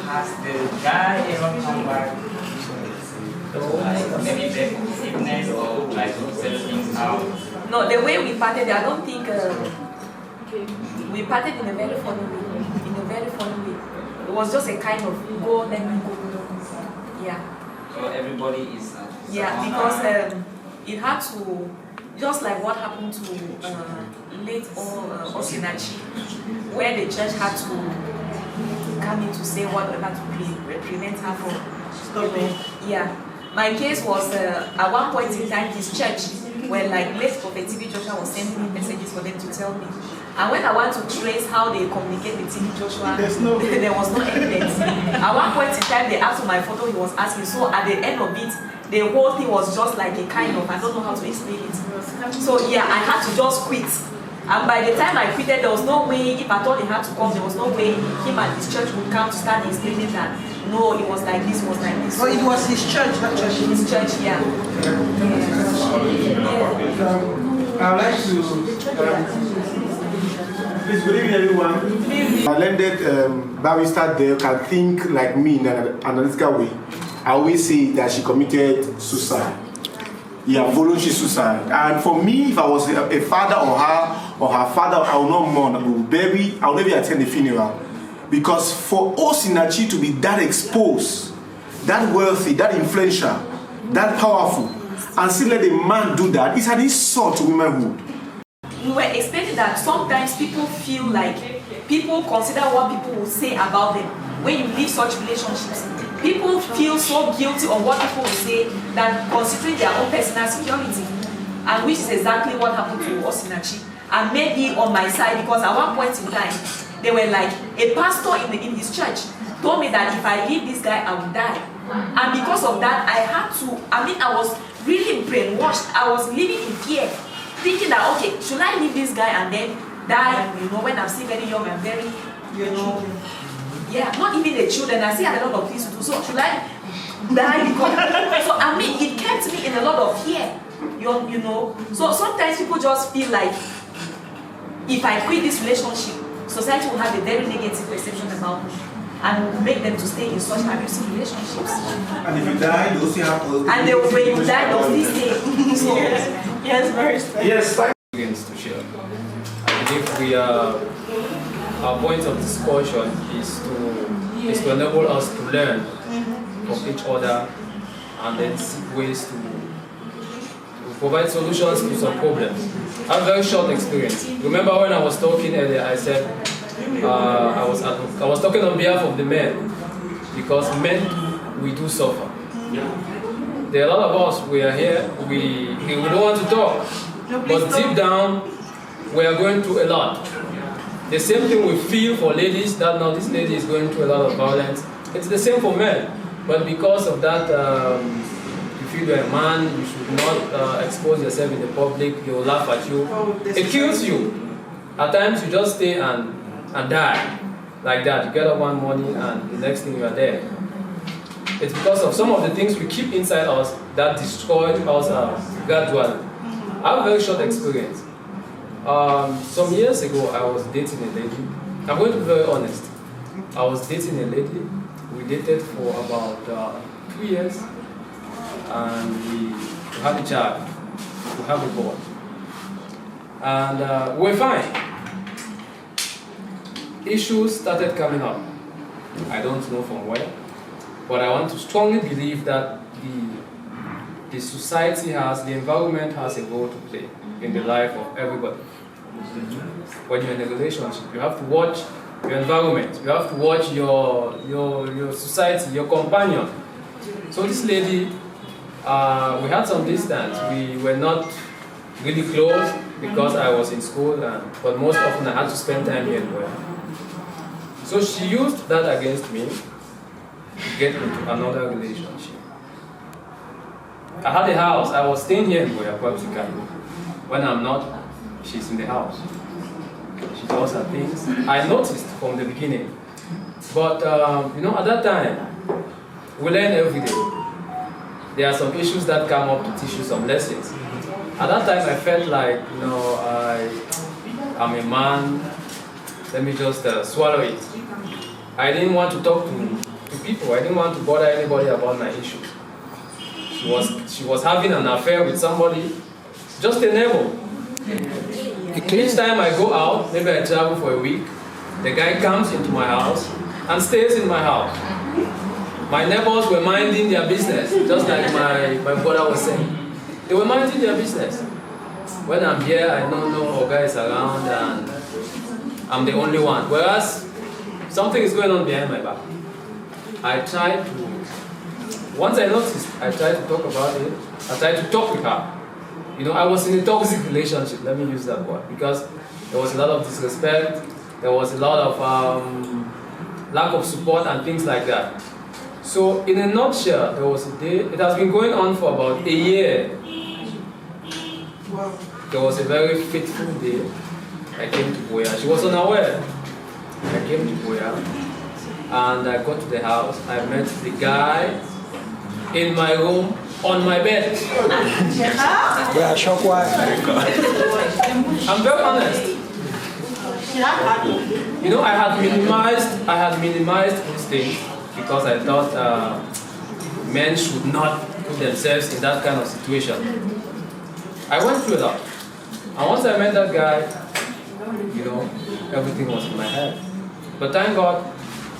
has the guy ever come back? Maybe beg for forgiveness or settle things out? No, the way we parted, I don't think we parted in a very funny way. It was just a kind of go, let me go. Yeah. So everybody is yeah, because it had to, just like what happened to late Osinachi, where the church had to come in to say whatever to prevent her from, yeah. My case was, at one point in time, this church, where late Prophet TV Joshua was sending me messages for them to tell me. And when I want to trace how they communicate with TV Joshua, there was no evidence. At one point in time, they asked for my photo, he was asking. So at the end of it, the whole thing was just like a kind of, I don't know how to explain it. So yeah, I had to just quit. And by the time I quitted, there was no way, if at all he had to come, there was no way him and his church would come to start explaining that, no, it was like this, it was like this. So it was his church, not church. His church, yeah. I would like to, please, good evening everyone. My learned barrister there can think like me in an analytical way. I always say that she committed suicide. Yeah, voluntary suicide. And for me, if I was a father or her father, I will not mourn. I will bury. I will never attend the funeral. Because for Osinachi to be that exposed, that wealthy, that influential, that powerful, and still let a man do that, it's an insult to womanhood. We were explaining that sometimes people feel like people consider what people will say about them when you leave such relationships. People feel so guilty of what people will say that considering their own personal security, and which is exactly what happened to Osinachi. And maybe on my side, because at one point in time, they were like, a pastor in his church told me that if I leave this guy, I will die. And because of that, I had to, I was really brainwashed. I was living in fear, thinking that, okay, should I leave this guy and then die, when I'm still very young and very, yeah, not even the children, I still had a lot of things to do, so should I die? So, it kept me in a lot of fear, So sometimes people just feel like, if I quit this relationship, society will have a very negative perception about me and will make them to stay in such abusive relationships. And if you die, they'll still have all. And when you die, they'll still stay. So, yes, very strange. Yes, to share. I believe our point of discussion is to enable us to learn from each other and then seek ways to provide solutions to some problems. I have a very short experience. Remember when I was talking earlier, I said I was talking on behalf of the men, because men, we do suffer. There are a lot of us, we are here, we don't want to talk, but deep down, we are going through a lot. The same thing we feel for ladies, that now this lady is going through a lot of violence. It's the same for men, but because of that, if you're a man, you should not expose yourself in the public, they will laugh at you. It kills you. At times you just stay and die like that. You get up one morning and the next thing you are dead. It's because of some of the things we keep inside us that destroy us gradually. I have a very short experience. Some years ago, I was dating a lady. I'm going to be very honest. I was dating a lady. We dated for about 2 years. And we had a child. We have a boy. And we're fine. Issues started coming up. I don't know from where. But I want to strongly believe that the society has, the environment has a role to play in the life of everybody. When you're in a relationship, you have to watch your environment. You have to watch your society, your companion. So this lady, we had some distance. We were not really close because I was in school, but most often I had to spend time here in Boya. So she used that against me to get into another relationship. I had a house. I was staying here in Boya practically. When I'm not, she's in the house. She does her things. I noticed from the beginning. But, at that time, we learn every day. There are some issues that come up to teach you some lessons. At that time, I felt like, I'm a man. Let me just swallow it. I didn't want to talk to people. I didn't want to bother anybody about my issues. She was having an affair with somebody, just a neighbor. Each time I go out, maybe I travel for a week, the guy comes into my house and stays in my house. My neighbors were minding their business, just like my brother was saying. They were minding their business. When I'm here, I don't know how guys around and I'm the only one. Whereas, something is going on behind my back. Once I noticed, I tried to talk about it. I tried to talk with her. I was in a toxic relationship, let me use that word, because there was a lot of disrespect, there was a lot of lack of support and things like that. So in a nutshell, there was a day, it has been going on for about a year. Wow. There was a very fateful day. I came to Boya. She was unaware. I came to Boya and I got to the house. I met the guy in my room on my bed. I'm very honest. You know, I had minimized these things because I thought men should not put themselves in that kind of situation. I went through a lot. And once I met that guy, you know, everything was in my head. But thank God,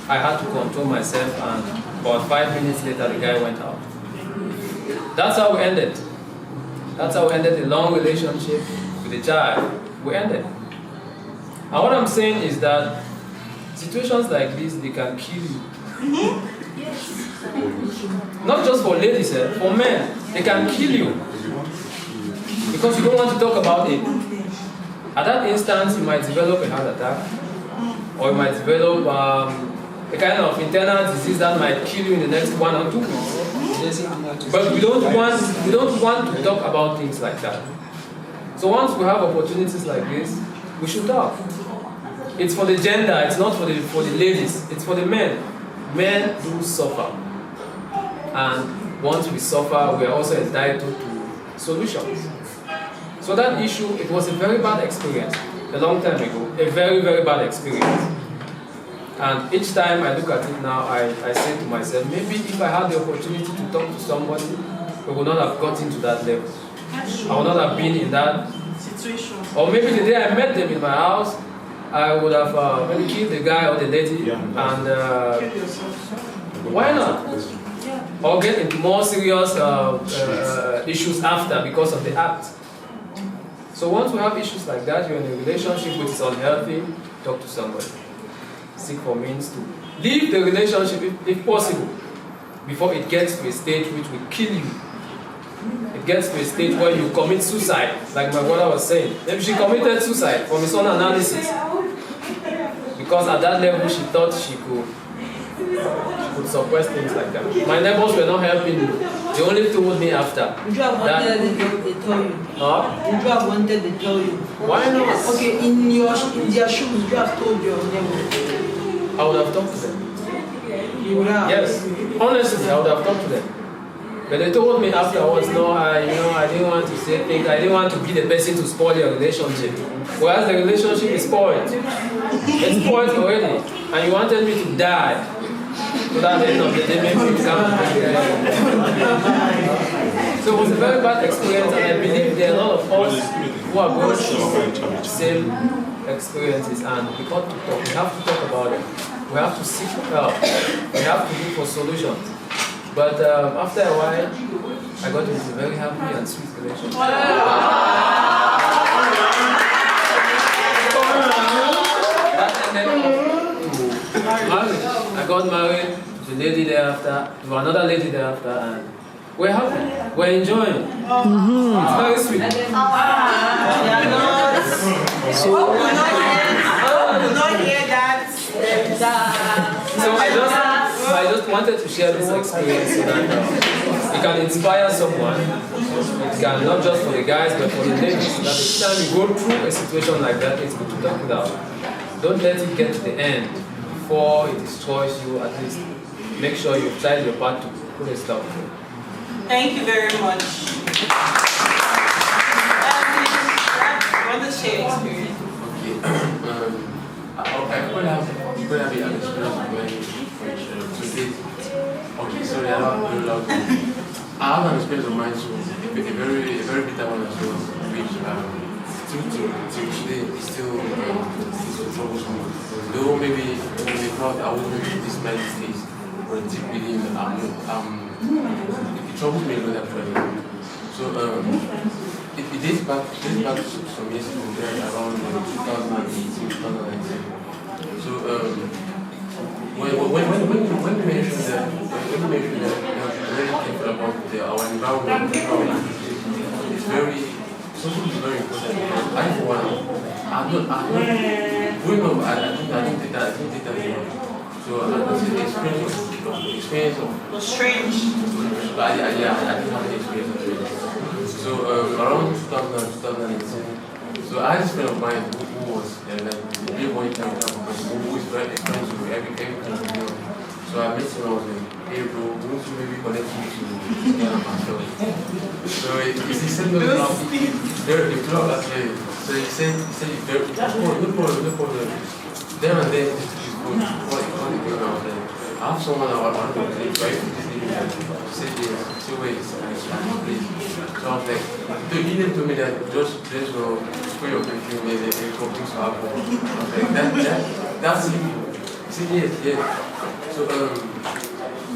I had to control myself, and about 5 minutes later, the guy went out. That's how we ended. That's how we ended a long relationship with a child. We ended. And what I'm saying is that situations like this, they can kill you. Not just for ladies, for men, they can kill you. Because you don't want to talk about it. At that instance, you might develop a heart attack, or you might develop a kind of internal disease that might kill you in the next 1 or 2 weeks. But we don't want to talk about things like that. So once we have opportunities like this, we should talk. It's for the gender, it's not for the ladies, it's for the men. Men do suffer. And once we suffer, we are also entitled to solutions. So that issue, it was a very bad experience, a long time ago, a very, very bad experience. And each time I look at it now, I say to myself, maybe if I had the opportunity to talk to somebody, we would not have gotten to that level. I would not have been in that situation. Or maybe the day I met them in my house, I would have maybe killed the guy or the lady, and why not? Or get into more serious issues after because of the act. So once we have issues like that, you're in a relationship which is unhealthy, talk to somebody. Seek for means to leave the relationship if possible, before it gets to a stage which will kill you. It gets to a stage where you commit suicide, like my brother was saying. Maybe she committed suicide from his own analysis. Because at that level she thought she could suppress things like that. My neighbors were not helping me. They only told me after. Would you have wanted they tell you? Huh? Would you have wanted they tell you? Why not? Okay, in their shoes, would you have told your neighbors? I would have talked to them. You would have? Yes. Honestly, I would have talked to them. But they told me afterwards, no, I didn't want to say things. I didn't want to be the person to spoil your relationship. Whereas the relationship is spoiled. It's spoiled already. And you wanted me to die. So that at the end of the day, maybe you come to me. So it was a very bad experience, and I believe there are a lot of us who are going through the same experiences, and we got to talk. We have to talk about it. We have to seek help. We have to look for solutions. But after a while, I got into a very happy and sweet relationship. That ended to marriage. I got married to a lady thereafter, to another lady thereafter, and we're happy. We're enjoying. It's very sweet. So we not hear that. So I just wanted to share this experience so that it can inspire someone. It can not just for the guys but for the ladies. That each time you go through a situation like that, it's good to talk it out. Don't let it get to the end before it destroys you. At least make sure you've tried your part to put a stop to it. Thank you very much. Want to share experience? I could have an experience when okay, sorry, I have an experience of mine, so a very bitter one as well, which till today is still troublesome. Though maybe when they thought I wouldn't this many days or deep within, it troubles me a lot actually. So it dates back to some years ago, around 2018, 2019. So when you mentioned that we are very careful about our environment, it's very social is very important. I for one, I'm not growing up. I don't take that enough. So So it's an experience of strange. I didn't have any experience of it. So around 2018, so I had this friend of mine who was like the big one time who is very expensive with everything you know. So I met him and I was like, hey bro, we need to maybe connect you to myself. So he said no club actually. So he said no problem. Then and then this is good. What the thing I was like, I have someone I want to play, so I put this name in. She said yes, so wait, I can play. So I was like, he didn't tell me that just go put your perfume and something to happen. I was like, that's it. He said yes. So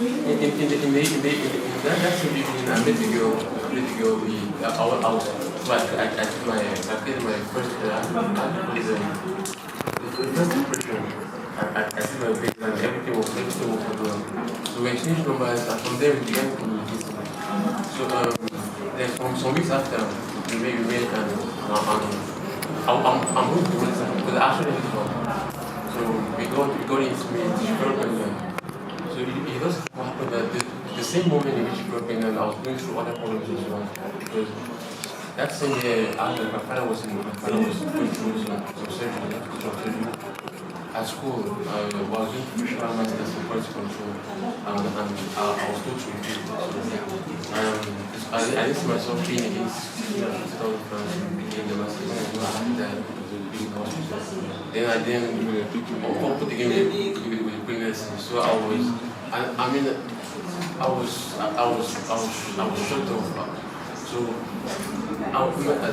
in that same evening, I met the girl. I played my first the first impression. I see my face and everything was good. So we exchanged numbers and from there we began communicating. So then some weeks after we met and I'm going to do this because I actually need one. So we got intimate, she got pregnant. So it just happened that the same moment in which she got pregnant, I was going through other problems as well. Because that same year, after my father was going through some surgery. At school, I was doing professional masters in quality control, and I was told to review. I didn't see myself being against 50,000 pounds in the masters, and I that then I put again with pregnancy. So I was shocked of. So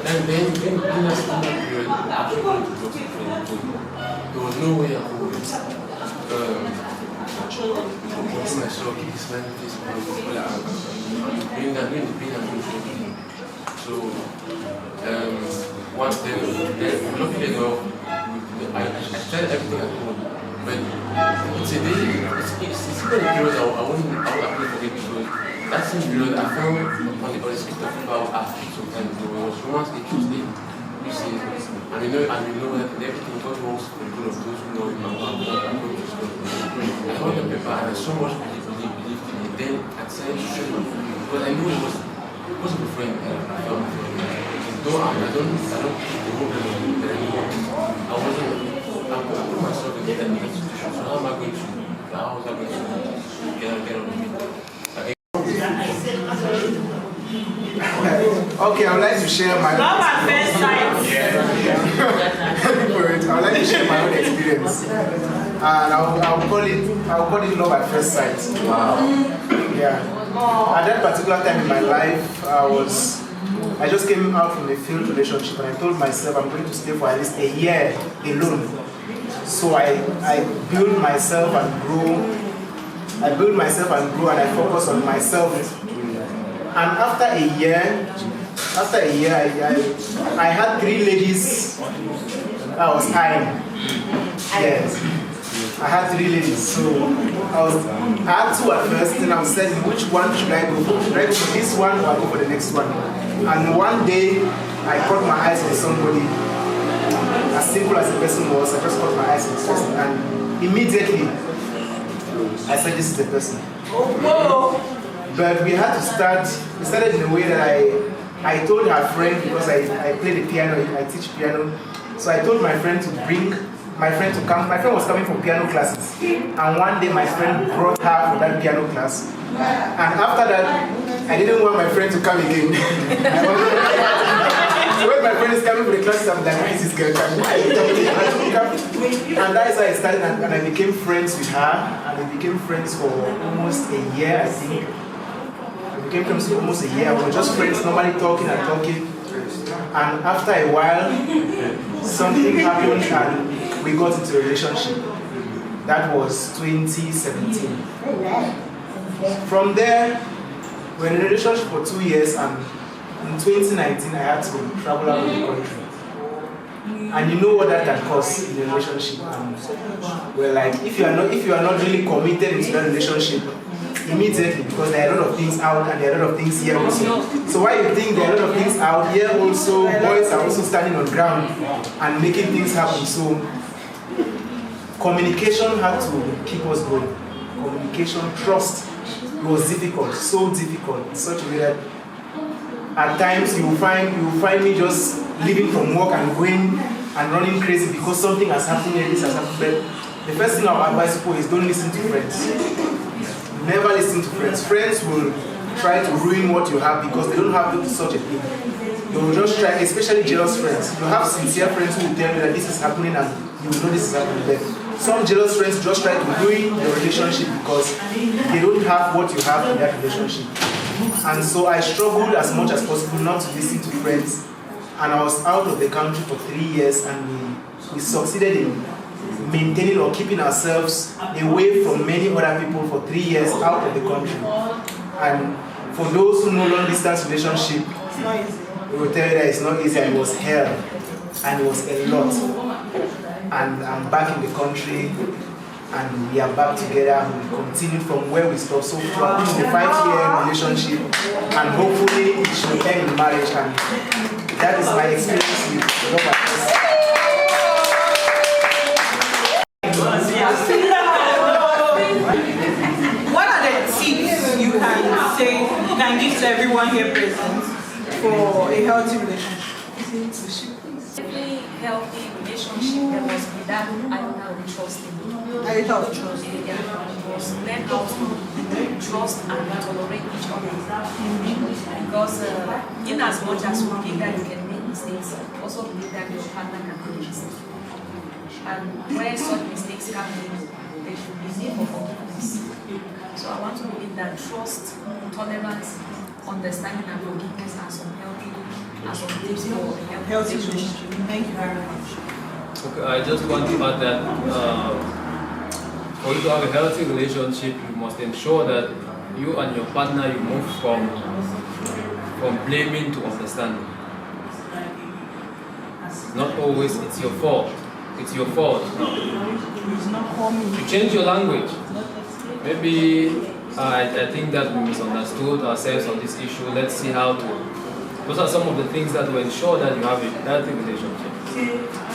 then in that period, I actually wanted to go to there was no way I could control myself, keep smiling face, doing the pain and control. So once then luckily enough, I tried everything at home. But it's a day, it's still a period I wouldn't forget because that same period I found on the script of people I feel sometimes. It was romance a Tuesday. You see, and we know that everything God works for the good of those who know Him and who are going to school. I got the paper and I so much believed in it. Then I decided to show my friend because I knew it was a friend. Though I don't the whole thing anymore. I put myself in that situation. So how was I going to get out of it? Okay, I would like to share my love at first sight. I would like to share my own experience, and I'll call it love at first sight. Wow. Yeah. At that particular time in my life, I just came out from a failed relationship, and I told myself I'm going to stay for at least a year alone. So I build myself and grow. And I focus on myself. And after a year, I had 3 ladies I was eyeing. Yes. I had 3 ladies. So I had 2 at first, and I was saying, which one should I go for? Should I go for this one or go for the next one? And one day, I caught my eyes on somebody. As simple as the person was, I just caught my eyes on this person. And immediately, I said, this is the person. Oh, whoa! But we started in a way that I told her friend, because I play the piano, I teach piano. So I told my friend to bring my friend to come. My friend was coming from piano classes. And one day my friend brought her for that piano class. And after that, I didn't want my friend to come again. So when my friend is coming for the classes, I'm like, why is this girl coming? And that is how I started, and I became friends with her. And I became friends for almost a year, I think. We became friends for almost a year. We were just friends, normally talking. And after a while, something happened and we got into a relationship. That was 2017. From there, we were in a relationship for 2 years, and in 2019 I had to travel out of the country. And you know what that can cause in a relationship. And we're like, if you are not really committed into that relationship, immediately, because there are a lot of things out and there are a lot of things here also. So while you think there are a lot of things out here also, boys are also standing on ground and making things happen. So communication had to keep us going. Communication, trust, it was difficult, so difficult, in such a way that at times you will find me just leaving from work and going and running crazy because something has happened and this has happened. But the first thing I would advise people is don't listen to friends. Never listen to friends. Friends will try to ruin what you have because they don't have such a thing. They will just try, especially jealous friends. You have sincere friends who will tell you that this is happening and you will know this is happening there. Some jealous friends just try to ruin the relationship because they don't have what you have in that relationship. And so I struggled as much as possible not to listen to friends. And I was out of the country for 3 years and we succeeded in maintaining or keeping ourselves away from many other people for 3 years out of the country. And for those who know long distance relationship, we will tell you that it's not easy and it was hell and it was a lot. And I'm back in the country and we are back together and we continue from where we stopped. So we are in a 5-year relationship and hopefully it should end in marriage, and that is my experience with love at first sight. What are the tips you can give to everyone here present for a healthy relationship? Every healthy relationship, there must be that iota of trust in it. Iota of trust. Yeah, you must learn how to trust and tolerate each other. Because in as much as you believe that you can make mistakes, also believe that your partner can make mistakes. And where such mistakes happen, there should be need for forgiveness. So I want to believe that trust, tolerance, understanding and forgiveness are some healthy tips for a healthy relationship. Thank you very much. Okay, I just want to add that for you to have a healthy relationship, you must ensure that you and your partner, you move from blaming to understanding. Not always it's your fault. It's your fault. No. You change your language. Maybe I think that we misunderstood ourselves on this issue. Let's see how to. Those are some of the things that will ensure that you have a healthy relationship.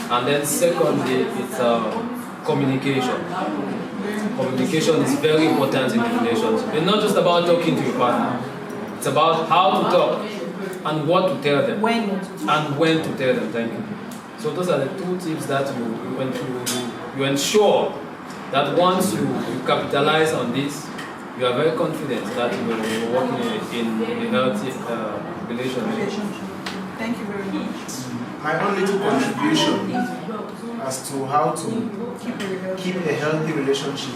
And then secondly, it's communication. Communication is very important in the relationship. It's not just about talking to your partner. It's about how to talk and what to tell them. When to tell them. Thank you. So those are the 2 tips that you ensure that once you capitalize on this, you are very confident that you're working in a healthy relationship. Thank you very much. My own little contribution as to how to keep a healthy relationship.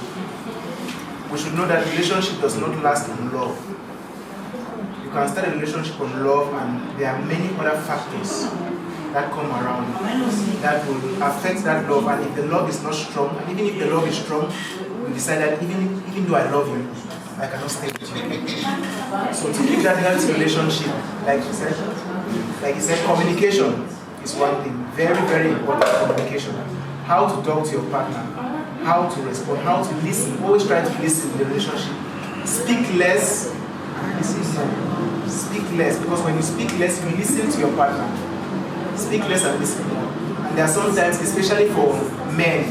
We should know that relationship does not last on love. You can start a relationship on love and there are many other factors that come around that will affect that love, and if the love is not strong, and even if the love is strong, you decide that even though I love you, I cannot stay with you. So to keep that healthy relationship, like you said, communication is one thing, very, very important. Communication. How to talk to your partner, how to respond, how to listen. Always try to listen in the relationship. Speak less and listen more. Speak less, because when you speak less, you listen to your partner. Speak less and listen more. And there are sometimes, especially for men,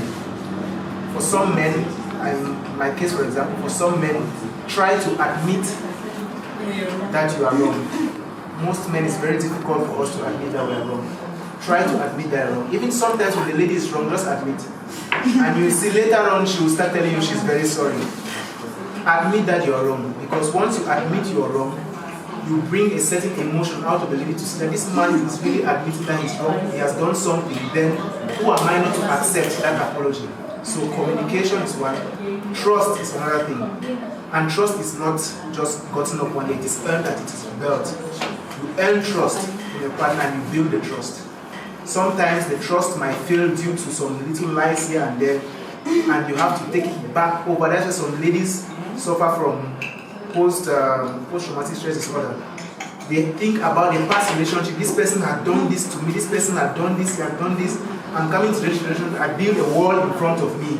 for some men, in my case for example, for some men, try to admit that you are wrong. Most men, it's very difficult for us to admit that we are wrong. Try to admit that you are wrong. Even sometimes when the lady is wrong, just admit. And you see later on she will start telling you she's very sorry. Admit that you are wrong, because once you admit you are wrong, you bring a certain emotion out of the lady to see that this man is really admitting that he's wrong, he has done something, then who am I not to accept that apology? So communication is one, trust is another thing. And trust is not just gotten up one day, it is earned and it is built. You earn trust in your partner and you build the trust. Sometimes the trust might fail due to some little lies here and there, and you have to take it back over. That's why some ladies suffer from post-traumatic stress disorder. They think about the past relationship. This person had done this to me, this person had done this, he had done this. I'm coming to this relationship, I build a wall in front of me.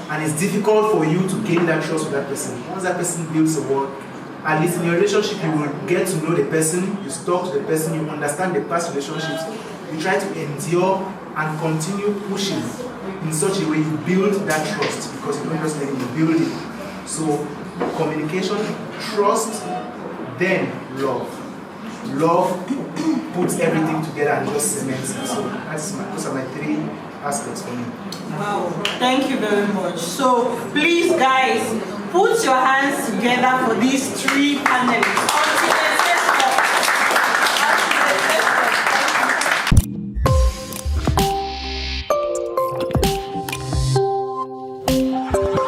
And it's difficult for you to gain that trust with that person. Once that person builds a wall, at least in your relationship, you will get to know the person, you talk to the person, you understand the past relationships, you try to endure and continue pushing in such a way you build that trust, because you don't just let it, you build it. So communication, trust, then love. Love puts everything together and just cements it. So those are my 3 aspects for me. Wow, thank you very much. So please guys, put your hands together for these 3 panelists.